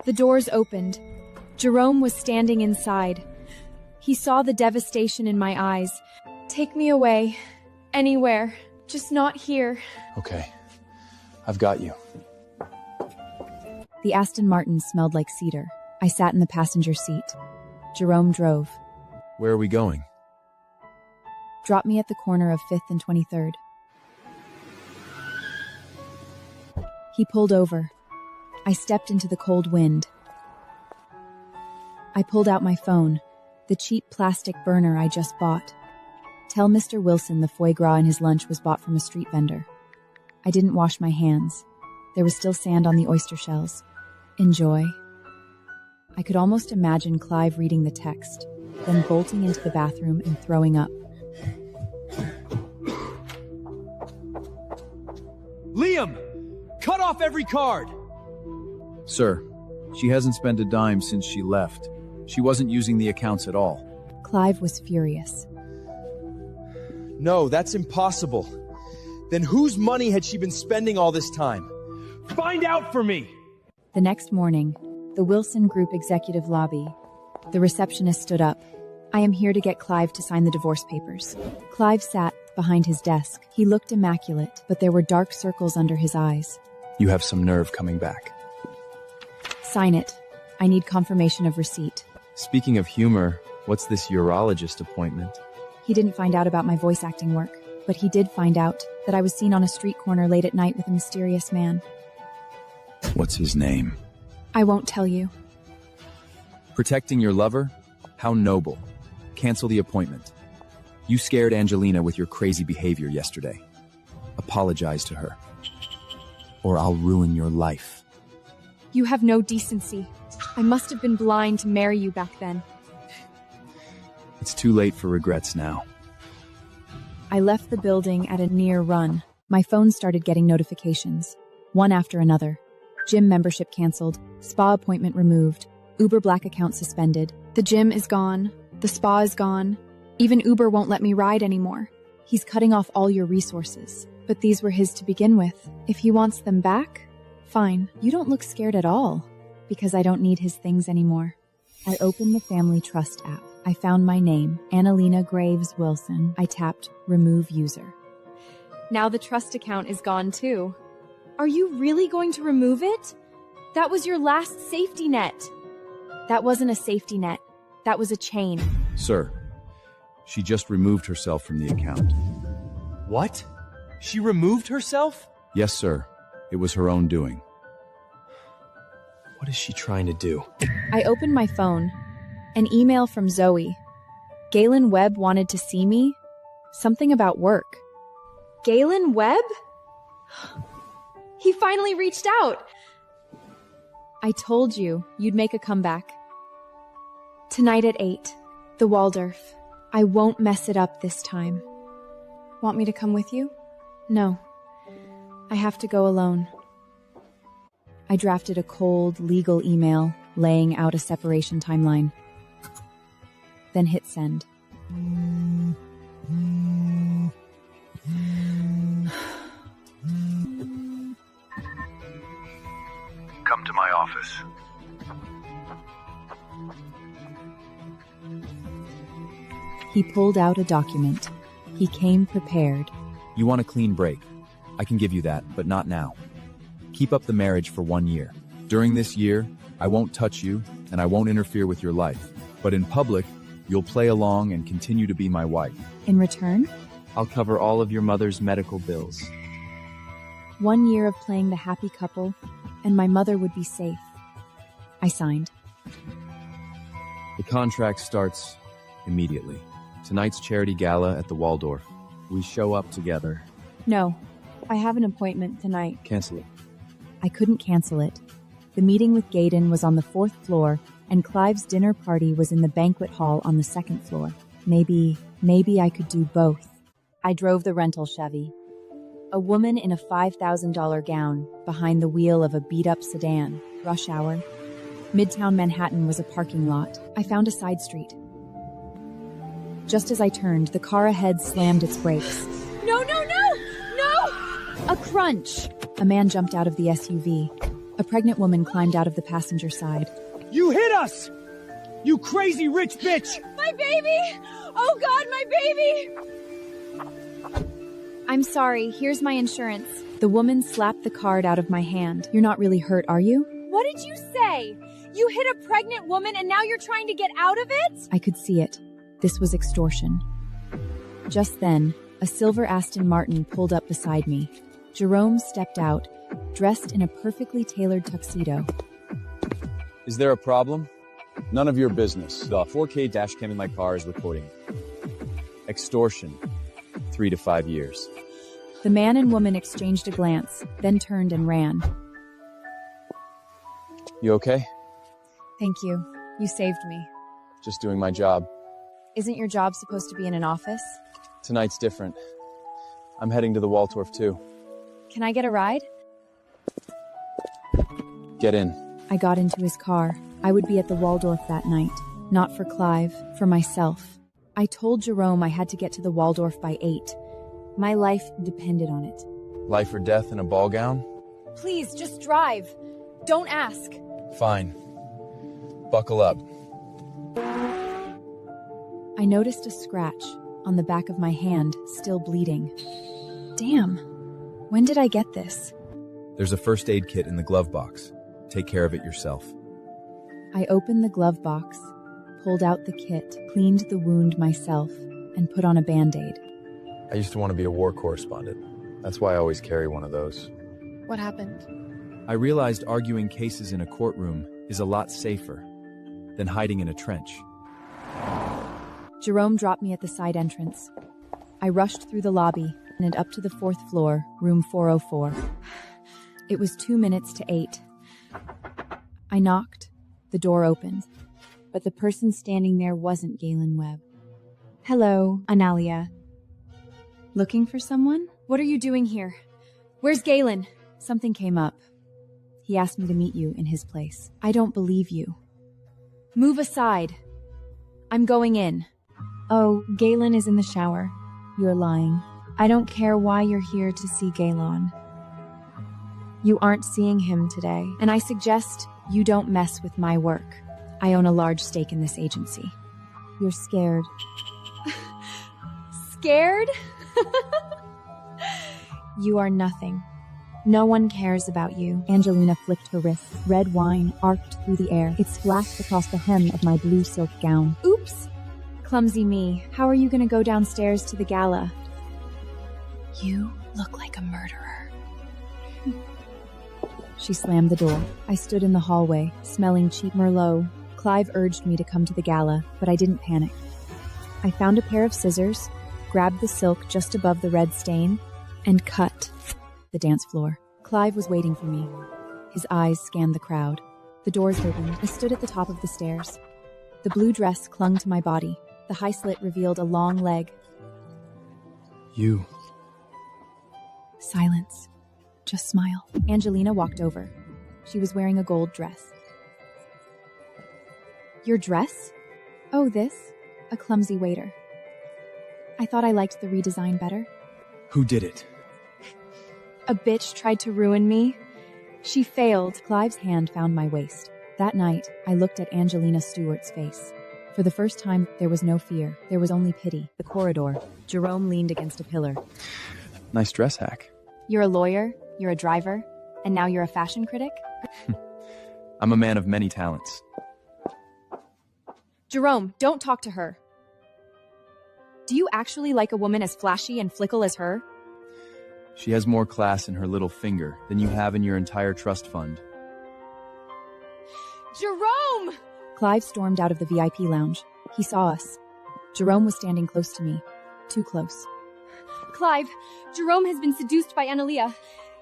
The doors opened. Jerome was standing inside. He saw the devastation in my eyes. Take me away. Anywhere. Just not here. Okay. I've got you. The Aston Martin smelled like cedar. I sat in the passenger seat. Jerome drove. Where are we going? Drop me at the corner of 5th and 23rd. He pulled over. I stepped into the cold wind. I pulled out my phone, the cheap plastic burner I just bought. Tell Mr. Wilson the foie gras in his lunch was bought from a street vendor. I didn't wash my hands. There was still sand on the oyster shells. Enjoy. I could almost imagine Clive reading the text, then bolting into the bathroom and throwing up. Liam! Cut off every card! Sir, she hasn't spent a dime since she left. She wasn't using the accounts at all. Clive was furious. No, that's impossible. Then whose money had she been spending all this time? Find out for me! The next morning, the Wilson Group executive lobby. The receptionist stood up. I am here to get Clive to sign the divorce papers. Clive sat behind his desk. He looked immaculate, but there were dark circles under his eyes. You have some nerve coming back. Sign it. I need confirmation of receipt. Speaking of humor, what's this urologist appointment? He didn't find out about my voice acting work, but he did find out that I was seen on a street corner late at night with a mysterious man. What's his name? I won't tell you. Protecting your lover? How noble. Cancel the appointment. You scared Angelena with your crazy behavior yesterday. Apologize to her. Or I'll ruin your life. You have no decency. I must have been blind to marry you back then. It's too late for regrets now. I left the building at a near run. My phone started getting notifications, one after another. Gym membership canceled, spa appointment removed, Uber Black account suspended. The gym is gone. The spa is gone. Even Uber won't let me ride anymore. He's cutting off all your resources. But these were his to begin with. If he wants them back, fine. You don't look scared at all, because I don't need his things anymore. I opened the Family Trust app. I found my name, Angelena Graves Wilson. I tapped Remove User. Now the trust account is gone too. Are you really going to remove it? That was your last safety net. That wasn't a safety net. That was a chain. Sir, she just removed herself from the account. What? She removed herself? Yes, sir. It was her own doing. What is she trying to do? I opened my phone. An email from Zoe. Gaylon Webb wanted to see me. Something about work. Gaylon Webb? He finally reached out. I told you you'd make a comeback. Tonight at 8, the Waldorf. I won't mess it up this time. Want me to come with you? No. I have to go alone. I drafted a cold, legal email laying out a separation timeline. Then hit send. Come to my office. He pulled out a document. He came prepared. You want a clean break. I can give you that, but not now. Keep up the marriage for 1 year. During this year, I won't touch you, and I won't interfere with your life. But in public, you'll play along and continue to be my wife. In return? I'll cover all of your mother's medical bills. 1 year of playing the happy couple, and my mother would be safe. I signed. The contract starts immediately. Tonight's charity gala at the Waldorf. We show up together. No, I have an appointment tonight. Cancel it. I couldn't cancel it. The meeting with Gaydon was on the 4th floor, and Clive's dinner party was in the banquet hall on the 2nd floor. Maybe I could do both. I drove the rental Chevy. A woman in a $5,000 gown behind the wheel of a beat-up sedan. Rush hour. Midtown Manhattan was a parking lot. I found a side street. Just as I turned, the car ahead slammed its brakes. No, no, no! No! A crunch! A man jumped out of the SUV. A pregnant woman climbed out of the passenger side. You hit us! You crazy rich bitch! My baby! Oh God, my baby! I'm sorry, here's my insurance. The woman slapped the card out of my hand. You're not really hurt, are you? What did you say? You hit a pregnant woman and now you're trying to get out of it? I could see it. This was extortion. Just then, a silver Aston Martin pulled up beside me. Jerome stepped out, dressed in a perfectly tailored tuxedo. Is there a problem? None of your business. The 4K dashcam in my car is recording. Extortion. 3 to 5 years. The man and woman exchanged a glance, then turned and ran. You okay? Thank you. You saved me. Just doing my job. Isn't your job supposed to be in an office? Tonight's different. I'm heading to the Waldorf too. Can I get a ride? Get in. I got into his car. I would be at the Waldorf that night. Not for Clive, for myself. I told Jerome I had to get to the Waldorf by 8. My life depended on it. Life or death in a ball gown? Please, just drive. Don't ask. Fine. Buckle up. I noticed a scratch on the back of my hand, still bleeding. Damn. When did I get this? There's a first aid kit in the glove box. Take care of it yourself. I opened the glove box, pulled out the kit, cleaned the wound myself, and put on a Band-Aid. I used to want to be a war correspondent. That's why I always carry one of those. What happened? I realized arguing cases in a courtroom is a lot safer than hiding in a trench. Jerome dropped me at the side entrance. I rushed through the lobby and up to the 4th floor, room 404. It was 2 minutes to 8. I knocked. The door opened. But the person standing there wasn't Gaylon Webb. Hello, Analia. Looking for someone? What are you doing here? Where's Gaylon? Something came up. He asked me to meet you in his place. I don't believe you. Move aside. I'm going in. Oh, Gaylon is in the shower. You're lying. I don't care why you're here to see Gaylon. You aren't seeing him today, and I suggest you don't mess with my work. I own a large stake in this agency. You're scared. Scared? You are nothing. No one cares about you. Angelena flicked her wrist. Red wine arced through the air. It splashed across the hem of my blue silk gown. Oops. Clumsy me. How are you going to go downstairs to the gala? You look like a murderer. She slammed the door. I stood in the hallway, smelling cheap Merlot. Clive urged me to come to the gala, but I didn't panic. I found a pair of scissors, grabbed the silk just above the red stain, and cut the dance floor. Clive was waiting for me. His eyes scanned the crowd. The doors opened. I stood at the top of the stairs. The blue dress clung to my body. The high slit revealed a long leg. You. Silence. Just smile. Angelena walked over. She was wearing a gold dress. Your dress? Oh, this? A clumsy waiter. I thought I liked the redesign better. Who did it? A bitch tried to ruin me. She failed. Clive's hand found my waist. That night, I looked at Angelena Stewart's face. For the first time, there was no fear. There was only pity. The corridor. Jerome leaned against a pillar. Nice dress hack. You're a lawyer, you're a driver, and now you're a fashion critic? I'm a man of many talents. Jerome, don't talk to her. Do you actually like a woman as flashy and flickle as her? She has more class in her little finger than you have in your entire trust fund. Jerome! Clive stormed out of the VIP lounge. He saw us. Jerome was standing close to me. Too close. Clive, Jerome has been seduced by Analia.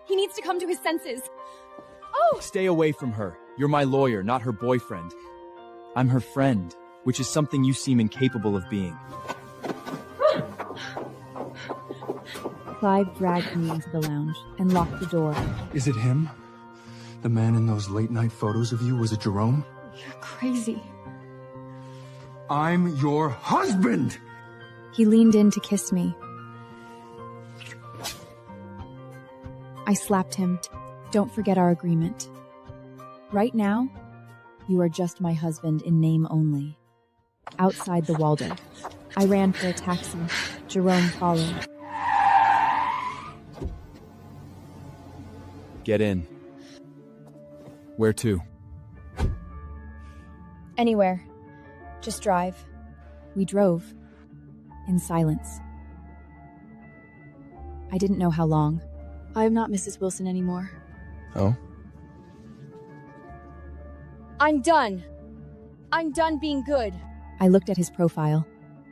He needs to come to his senses. Oh! Stay away from her. You're my lawyer, not her boyfriend. I'm her friend, which is something you seem incapable of being. Clive dragged me into the lounge and locked the door. Is it him? The man in those late-night photos of you, was it Jerome? You're crazy. I'm your husband! He leaned in to kiss me. I slapped him. Don't forget our agreement. Right now, you are just my husband in name only. Outside the Waldorf, I ran for a taxi. Jerome followed. Get in. Where to? Anywhere. Just drive. We drove. In silence. I didn't know how long. I am not Mrs. Wilson anymore. Oh? I'm done. I'm done being good. I looked at his profile.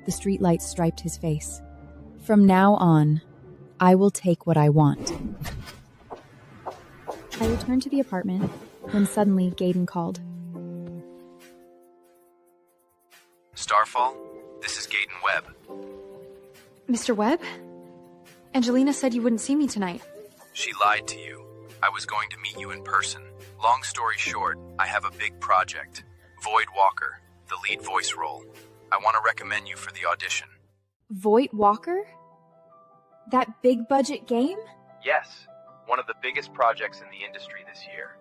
The streetlight striped his face. From now on, I will take what I want. I returned to the apartment when suddenly Gaylon called. Starfall, this is Gaten Webb. Mr. Webb? Angelena said you wouldn't see me tonight. She lied to you. I was going to meet you in person. Long story short, I have a big project. Void Walker, the lead voice role. I want to recommend you for the audition. Voight Walker? That big budget game? Yes, one of the biggest projects in the industry this year.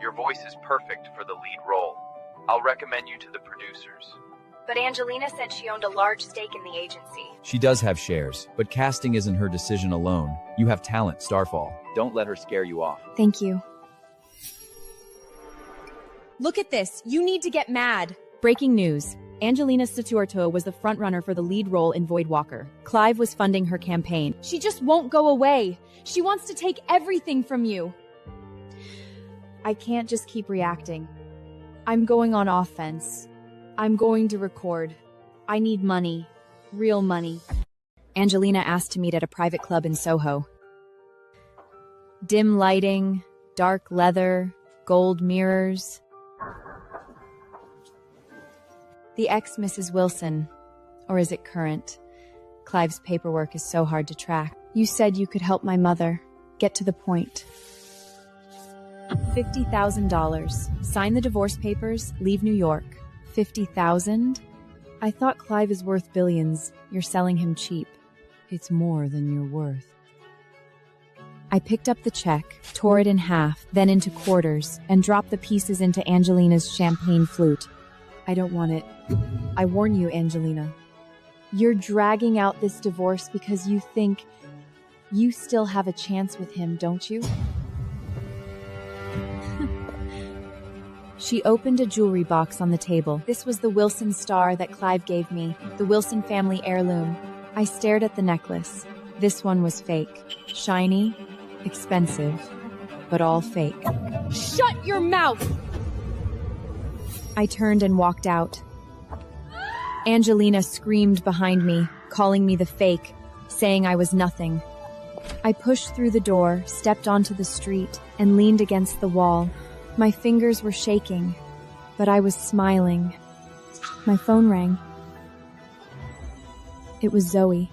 Your voice is perfect for the lead role. I'll recommend you to the producers. But Angelena said she owned a large stake in the agency. She does have shares, but casting isn't her decision alone. You have talent, Starfall. Don't let her scare you off. Thank you. Look at this. You need to get mad. Breaking news. Angelena Saturto was the frontrunner for the lead role in Void Walker. Clive was funding her campaign. She just won't go away. She wants to take everything from you. I can't just keep reacting. I'm going on offense. I'm going to record. I need money. Real money. Angelena asked to meet at a private club in Soho. Dim lighting, dark leather, gold mirrors. The ex-Mrs. Wilson, or is it current? Clive's paperwork is so hard to track. You said you could help my mother. Get to the point. $50,000. Sign the divorce papers, leave New York. $50,000? I thought Clive is worth billions. You're selling him cheap. It's more than you're worth. I picked up the check, tore it in half, then into quarters, and dropped the pieces into Angelena's champagne flute. I don't want it. I warn you, Angelena. You're dragging out this divorce because you think you still have a chance with him, don't you? She opened a jewelry box on the table. This was the Wilson star that Clive gave me, the Wilson family heirloom. I stared at the necklace. This one was fake. Shiny, expensive, but all fake. Shut your mouth! I turned and walked out. Angelena screamed behind me, calling me the fake, saying I was nothing. I pushed through the door, stepped onto the street, and leaned against the wall. My fingers were shaking, but I was smiling. My phone rang. It was Zoe.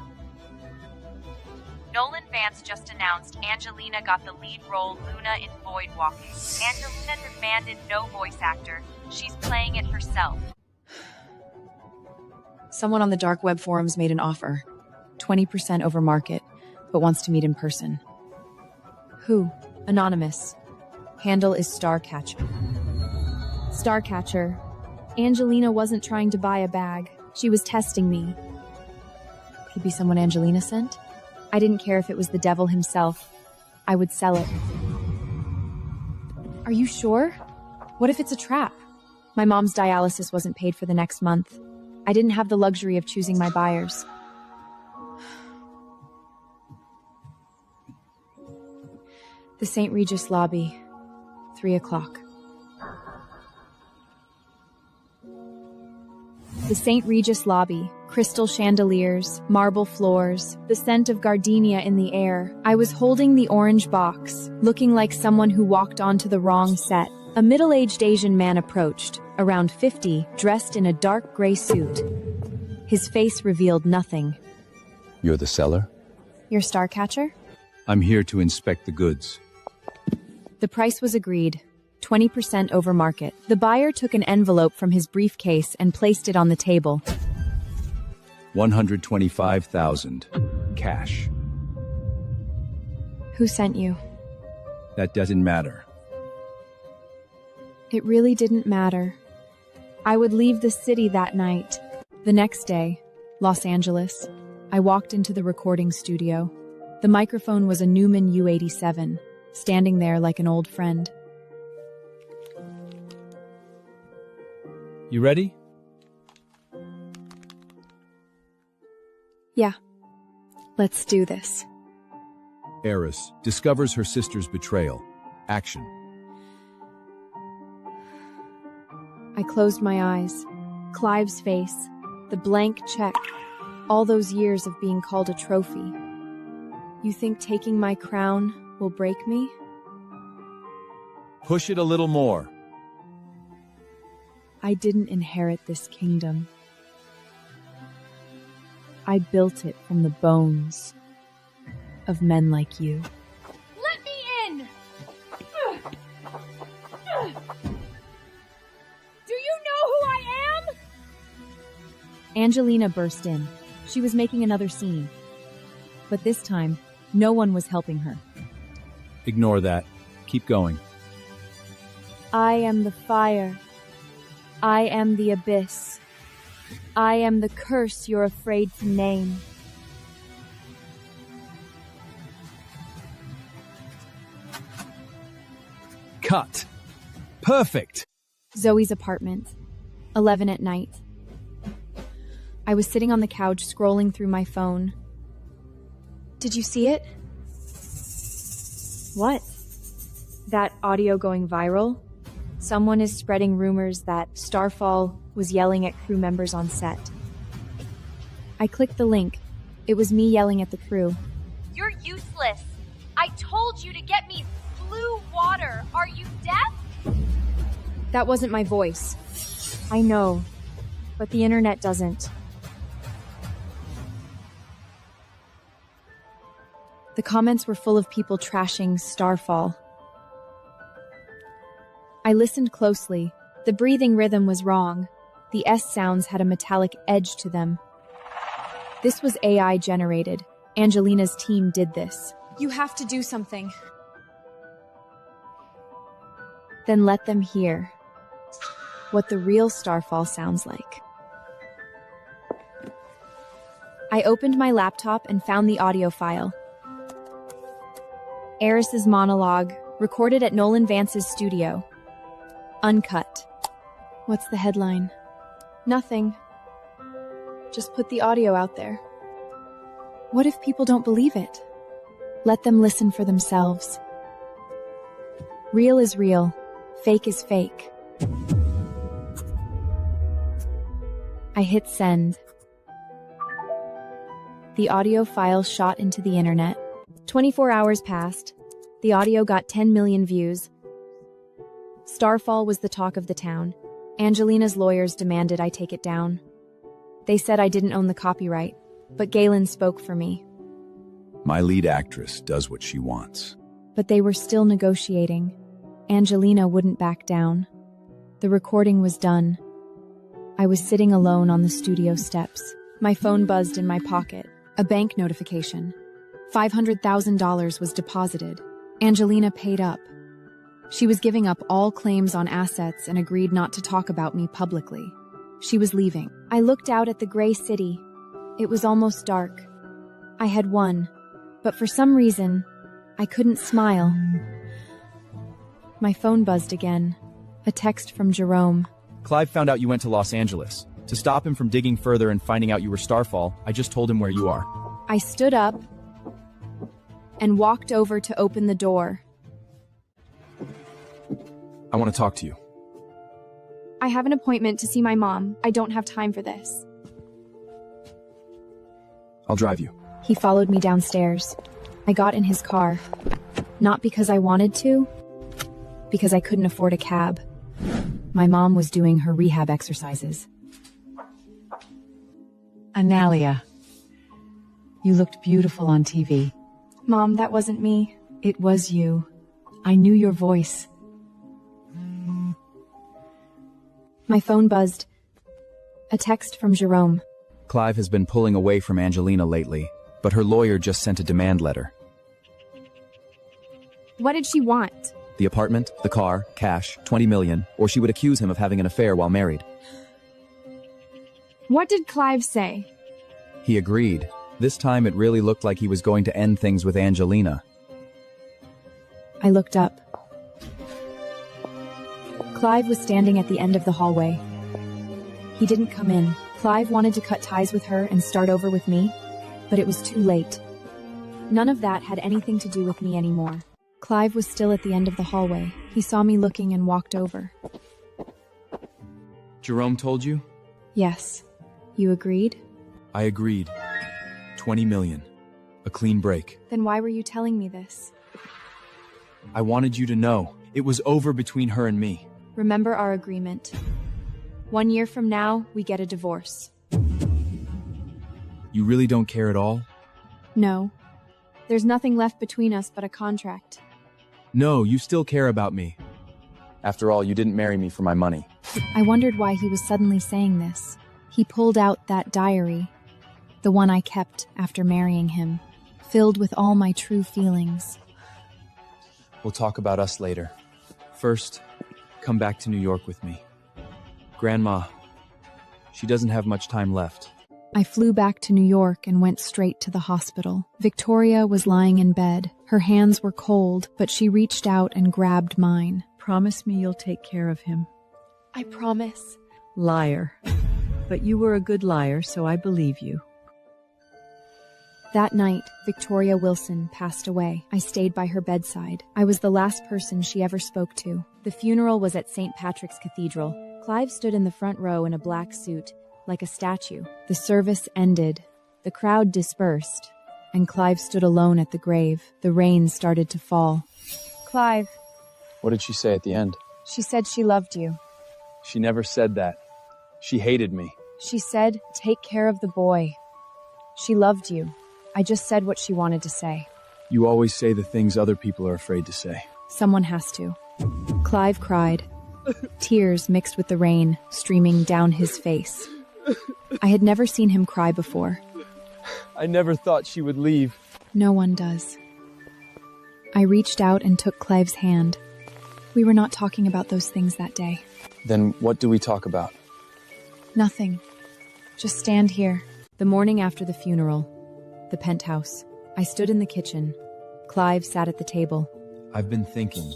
Nolan Vance just announced Angelena got the lead role Luna in Void Walking. Angelena demanded no voice actor. She's playing it herself. Someone on the dark web forums made an offer. 20% over market, but wants to meet in person. Who? Anonymous. Handle is Starcatcher. Starcatcher. Angelena wasn't trying to buy a bag. She was testing me. Could it be someone Angelena sent? I didn't care if it was the devil himself. I would sell it. Are you sure? What if it's a trap? My mom's dialysis wasn't paid for the next month. I didn't have the luxury of choosing my buyers. The St. Regis lobby. 3 o'clock. The St. Regis lobby. Crystal chandeliers, marble floors, the scent of gardenia in the air. I was holding the orange box, looking like someone who walked onto the wrong set. A middle-aged Asian man approached, around 50, dressed in a dark gray suit. His face revealed nothing. You're the seller? Your Starcatcher? I'm here to inspect the goods. The price was agreed. 20% over market. The buyer took an envelope from his briefcase and placed it on the table. $125,000. Cash. Who sent you? That doesn't matter. It really didn't matter. I would leave the city that night. The next day, Los Angeles, I walked into the recording studio. The microphone was a Newman U87, standing there like an old friend. You ready? Yeah. Let's do this. Eris discovers her sister's betrayal. Action. I closed my eyes. Clive's face, the blank check, all those years of being called a trophy. You think taking my crown will break me? Push it a little more. I didn't inherit this kingdom. I built it from the bones of men like you. Let me in! Do you know who I am? Angelena burst in. She was making another scene. But this time, no one was helping her. Ignore that. Keep going. I am the fire. I am the abyss. I am the curse you're afraid to name. Cut. Perfect. Zoe's apartment. 11 at night. I was sitting on the couch scrolling through my phone. Did you see it? What? That audio going viral? Someone is spreading rumors that Starfall was yelling at crew members on set. I clicked the link. It was me yelling at the crew. You're useless. I told you to get me blue water. Are you deaf? That wasn't my voice. I know, but the internet doesn't. The comments were full of people trashing Starfall. I listened closely. The breathing rhythm was wrong. The S sounds had a metallic edge to them. This was AI generated. Angelena's team did this. You have to do something. Then let them hear what the real Starfall sounds like. I opened my laptop and found the audio file. Eris's monologue, recorded at Nolan Vance's studio. Uncut. What's the headline? Nothing. Just put the audio out there. What if people don't believe it? Let them listen for themselves. Real is real. Fake is fake. I hit send. The audio file shot into the internet. 24 hours passed. The audio got 10 million views. Starfall was the talk of the town. Angelena's lawyers demanded I take it down. They said I didn't own the copyright, but Gaylon spoke for me. My lead actress does what she wants. But they were still negotiating. Angelena wouldn't back down. The recording was done. I was sitting alone on the studio steps. My phone buzzed in my pocket. A bank notification. $500,000 was deposited. Angelena paid up. She was giving up all claims on assets and agreed not to talk about me publicly. She was leaving. I looked out at the gray city. It was almost dark. I had won, but for some reason, I couldn't smile. My phone buzzed again. A text from Jerome. Clive found out you went to Los Angeles. To stop him from digging further and finding out you were Starfall, I just told him where you are. I stood up and walked over to open the door. I want to talk to you. I have an appointment to see my mom. I don't have time for this. I'll drive you. He followed me downstairs. I got in his car. Not because I wanted to, because I couldn't afford a cab. My mom was doing her rehab exercises. Analia, you looked beautiful on TV. Mom, that wasn't me. It was you. I knew your voice. My phone buzzed. A text from Jerome. Clive has been pulling away from Angelena lately, but her lawyer just sent a demand letter. What did she want? The apartment, the car, cash, 20 million, or she would accuse him of having an affair while married. What did Clive say? He agreed. This time it really looked like he was going to end things with Angelena. I looked up. Clive was standing at the end of the hallway. He didn't come in. Clive wanted to cut ties with her and start over with me, but it was too late. None of that had anything to do with me anymore. Clive was still at the end of the hallway. He saw me looking and walked over. Jerome told you? Yes. You agreed? I agreed. 20 million. A clean break. Then why were you telling me this? I wanted you to know. It was over between her and me. Remember our agreement. 1 year from now, we get a divorce. You really don't care at all? No. There's nothing left between us but a contract. No, you still care about me. After all, you didn't marry me for my money. I wondered why he was suddenly saying this. He pulled out that diary, the one I kept after marrying him, filled with all my true feelings. We'll talk about us later. First, come back to New York with me. Grandma, she doesn't have much time left. I flew back to New York and went straight to the hospital. Victoria was lying in bed. Her hands were cold, but she reached out and grabbed mine. Promise me you'll take care of him. I promise. Liar. But you were a good liar, so I believe you. That night, Victoria Wilson passed away. I stayed by her bedside. I was the last person she ever spoke to. The funeral was at St. Patrick's Cathedral. Clive stood in the front row in a black suit, like a statue. The service ended. The crowd dispersed, and Clive stood alone at the grave. The rain started to fall. Clive. What did she say at the end? She said she loved you. She never said that. She hated me. She said, take care of the boy. She loved you. I just said what she wanted to say. You always say the things other people are afraid to say. Someone has to. Clive cried. Tears mixed with the rain streaming down his face. I had never seen him cry before. I never thought she would leave. No one does. I reached out and took Clive's hand. We were not talking about those things that day. Then what do we talk about? Nothing. Just stand here. The morning after the funeral, the penthouse. I stood in the kitchen. Clive sat at the table. I've been thinking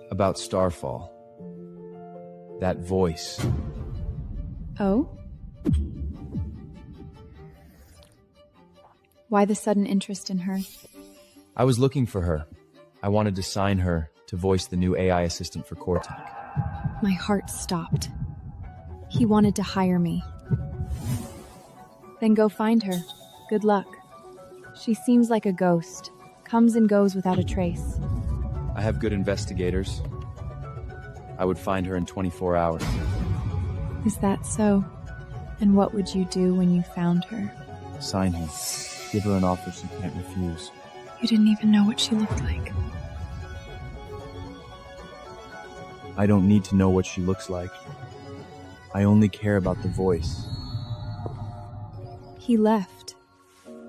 about Starfall. That voice. Oh? Why the sudden interest in her? I was looking for her. I wanted to sign her to voice the new AI assistant for Cortec. My heart stopped. He wanted to hire me. Then go find her. Good luck. She seems like a ghost. Comes and goes without a trace. I have good investigators. I would find her in 24 hours. Is that so? And what would you do when you found her? Sign her. Give her an offer she can't refuse. You didn't even know what she looked like. I don't need to know what she looks like. I only care about the voice. He left.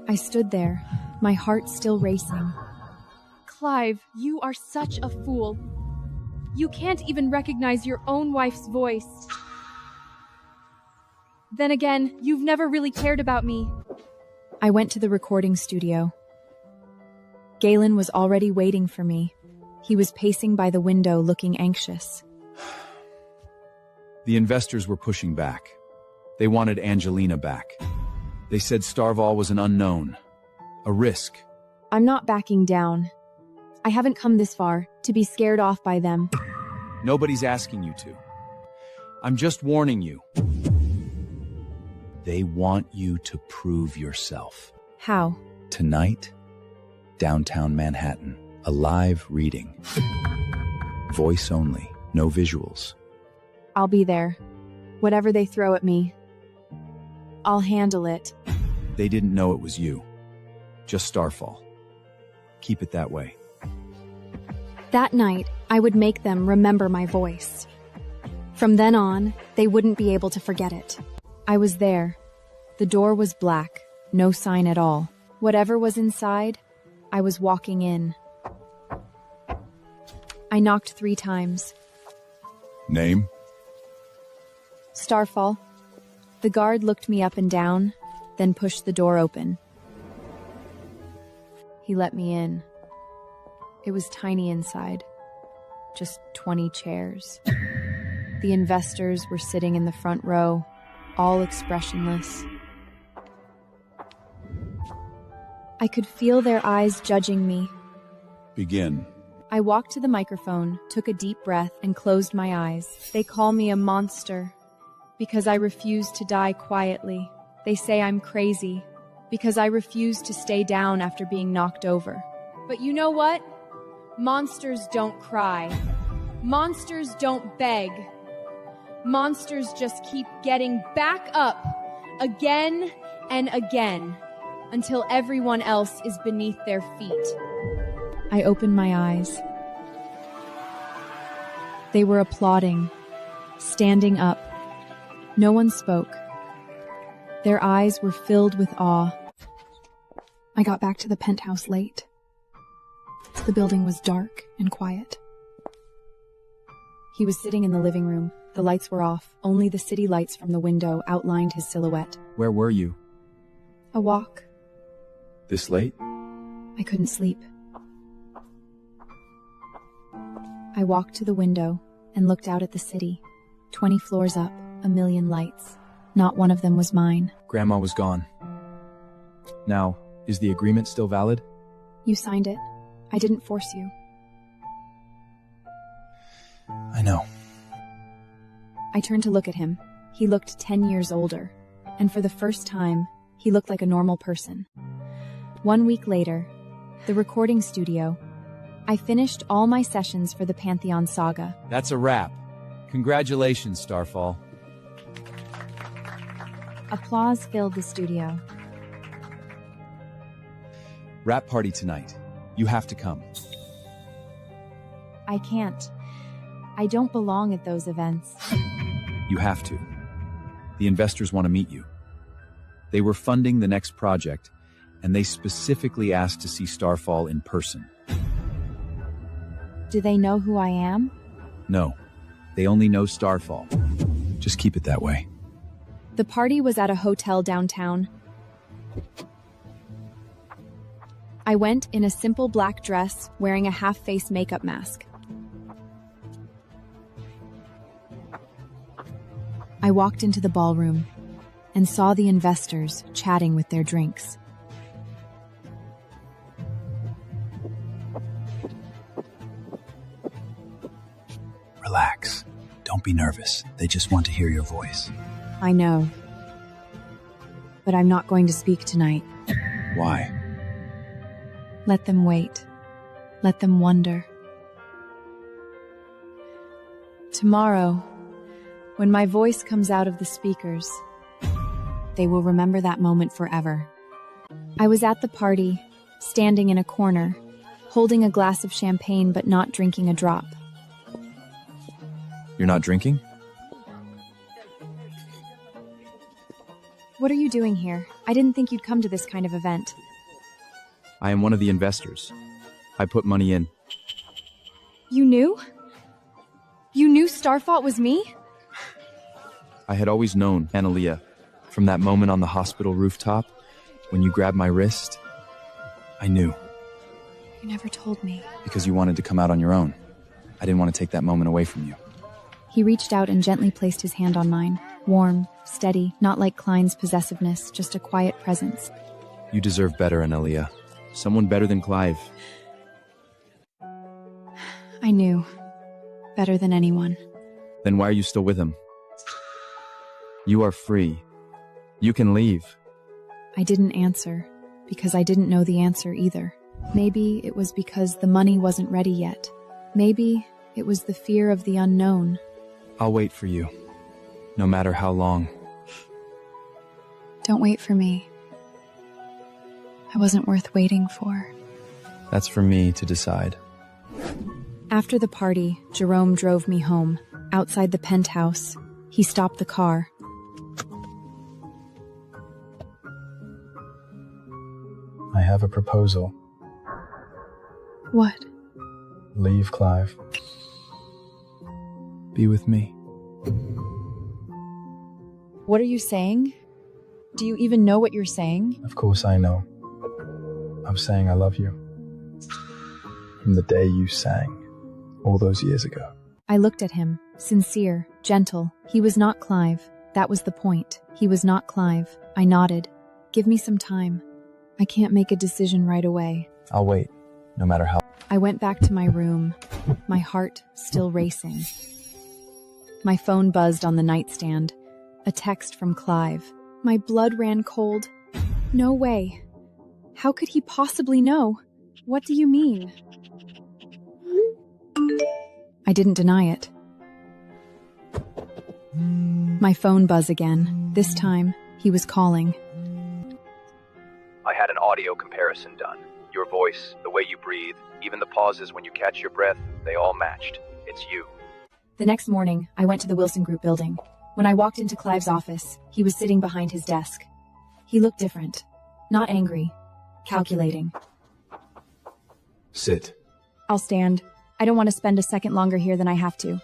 I stood there, my heart still racing. Clive, you are such a fool. You can't even recognize your own wife's voice. Then again, you've never really cared about me. I went to the recording studio. Gaylon was already waiting for me. He was pacing by the window looking anxious. The investors were pushing back. They wanted Angelena back. They said Starfall was an unknown, a risk. I'm not backing down. I haven't come this far to be scared off by them. Nobody's asking you to. I'm just warning you. They want you to prove yourself. How? Tonight, downtown Manhattan, a live reading. Voice only, no visuals. I'll be there. Whatever they throw at me, I'll handle it. They didn't know it was you. Just Starfall. Keep it that way. That night, I would make them remember my voice. From then on, they wouldn't be able to forget it. I was there. The door was black, no sign at all. Whatever was inside, I was walking in. I knocked 3 times. Name? Starfall. The guard looked me up and down, then pushed the door open. He let me in. It was tiny inside. Just 20 chairs. The investors were sitting in the front row, all expressionless. I could feel their eyes judging me. Begin. I walked to the microphone, took a deep breath, and closed my eyes. They call me a monster because I refuse to die quietly. They say I'm crazy because I refuse to stay down after being knocked over. But you know what? Monsters don't cry. Monsters don't beg. Monsters just keep getting back up again and again until everyone else is beneath their feet. I opened my eyes. They were applauding, standing up. No one spoke. Their eyes were filled with awe. I got back to the penthouse late. The building was dark and quiet. He was sitting in the living room. The lights were off. Only the city lights from the window outlined his silhouette. Where were you? A walk. This late? I couldn't sleep. I walked to the window and looked out at the city. 20 floors up, a million lights. Not one of them was mine. Grandma was gone. Now, is the agreement still valid? You signed it. I didn't force you. I know. I turned to look at him. He looked 10 years older. And for the first time, he looked like a normal person. 1 week later, the recording studio. I finished all my sessions for the Pantheon saga. That's a wrap. Congratulations, Starfall. Applause filled the studio. Wrap party tonight. You have to come. I can't. I don't belong at those events. You have to. The investors want to meet you. They were funding the next project, and they specifically asked to see Starfall in person. Do they know who I am? No, they only know Starfall. Just keep it that way. The party was at a hotel downtown. I went in a simple black dress, wearing a half-face makeup mask. I walked into the ballroom and saw the investors chatting with their drinks. Relax. Don't be nervous. They just want to hear your voice. I know. But I'm not going to speak tonight. Why? Let them wait. Let them wonder. Tomorrow, when my voice comes out of the speakers, they will remember that moment forever. I was at the party, standing in a corner, holding a glass of champagne but not drinking a drop. You're not drinking? What are you doing here? I didn't think you'd come to this kind of event. I am one of the investors. I put money in. You knew? You knew Starfall was me? I had always known Analia. From that moment on the hospital rooftop, when you grabbed my wrist, I knew. You never told me. Because you wanted to come out on your own. I didn't want to take that moment away from you. He reached out and gently placed his hand on mine. Warm, steady, not like Klein's possessiveness, just a quiet presence. You deserve better, Analia. Someone better than Clive. I knew. Better than anyone. Then why are you still with him? You are free. You can leave. I didn't answer, because I didn't know the answer either. Maybe it was because the money wasn't ready yet. Maybe it was the fear of the unknown. I'll wait for you, no matter how long. Don't wait for me. I wasn't worth waiting for. That's for me to decide. After the party, Jerome drove me home. Outside the penthouse, he stopped the car. I have a proposal. What? Leave, Clive. Be with me. What are you saying? Do you even know what you're saying? Of course I know. I'm saying I love you. From the day you sang, all those years ago. I looked at him, sincere, gentle. He was not Clive. That was the point. He was not Clive. I nodded. Give me some time. I can't make a decision right away. I'll wait, no matter how. I went back to my room, my heart still racing. My phone buzzed on the nightstand. A text from Clive. My blood ran cold. No way. How could he possibly know? What do you mean? I didn't deny it. My phone buzzed again. This time, he was calling. I had an audio comparison done. Your voice, the way you breathe, even the pauses when you catch your breath, they all matched. It's you. The next morning, I went to the Wilson Group building. When I walked into Clive's office, he was sitting behind his desk. He looked different. Not angry. Calculating. Sit. I'll stand. I don't want to spend a second longer here than I have to.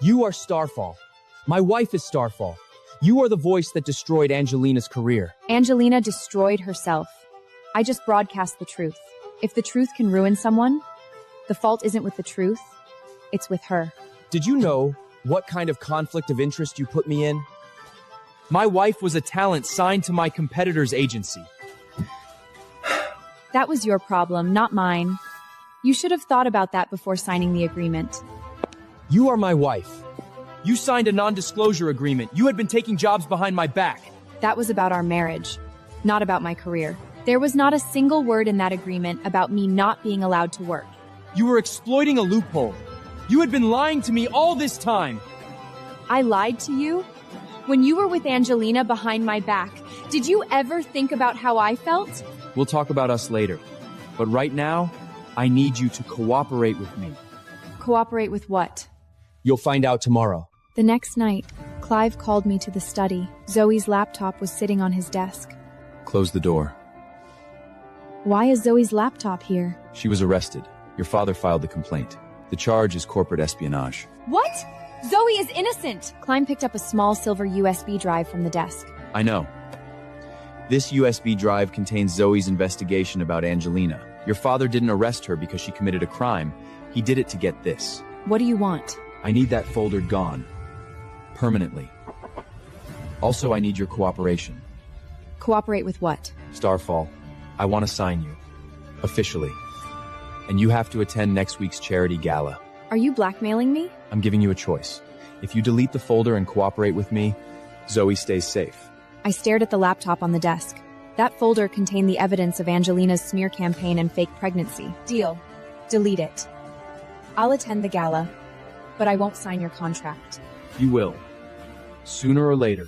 You are Starfall. My wife is Starfall. You are the voice that destroyed Angelena's career. Angelena destroyed herself. I just broadcast the truth. If the truth can ruin someone, the fault isn't with the truth, it's with her. Did you know what kind of conflict of interest you put me in? My wife was a talent signed to my competitor's agency. That was your problem, not mine. You should have thought about that before signing the agreement. You are my wife. You signed a non-disclosure agreement. You had been taking jobs behind my back. That was about our marriage, not about my career. There was not a single word in that agreement about me not being allowed to work. You were exploiting a loophole. You had been lying to me all this time. I lied to you? When you were with Angelena behind my back, did you ever think about how I felt? We'll talk about us later. But right now, I need you to cooperate with me. Cooperate with what? You'll find out tomorrow. The next night, Clive called me to the study. Zoe's laptop was sitting on his desk. Close the door. Why is Zoe's laptop here? She was arrested. Your father filed the complaint. The charge is corporate espionage. What? Zoe is innocent! Clive picked up a small silver USB drive from the desk. I know. This USB drive contains Zoe's investigation about Angelena. Your father didn't arrest her because she committed a crime. He did it to get this. What do you want? I need that folder gone. Permanently. Also, I need your cooperation. Cooperate with what? Starfall, I want to sign you. Officially. And you have to attend next week's charity gala. Are you blackmailing me? I'm giving you a choice. If you delete the folder and cooperate with me, Zoe stays safe. I stared at the laptop on the desk. That folder contained the evidence of Angelena's smear campaign and fake pregnancy. Deal. Delete it. I'll attend the gala, but I won't sign your contract. You will. Sooner or later.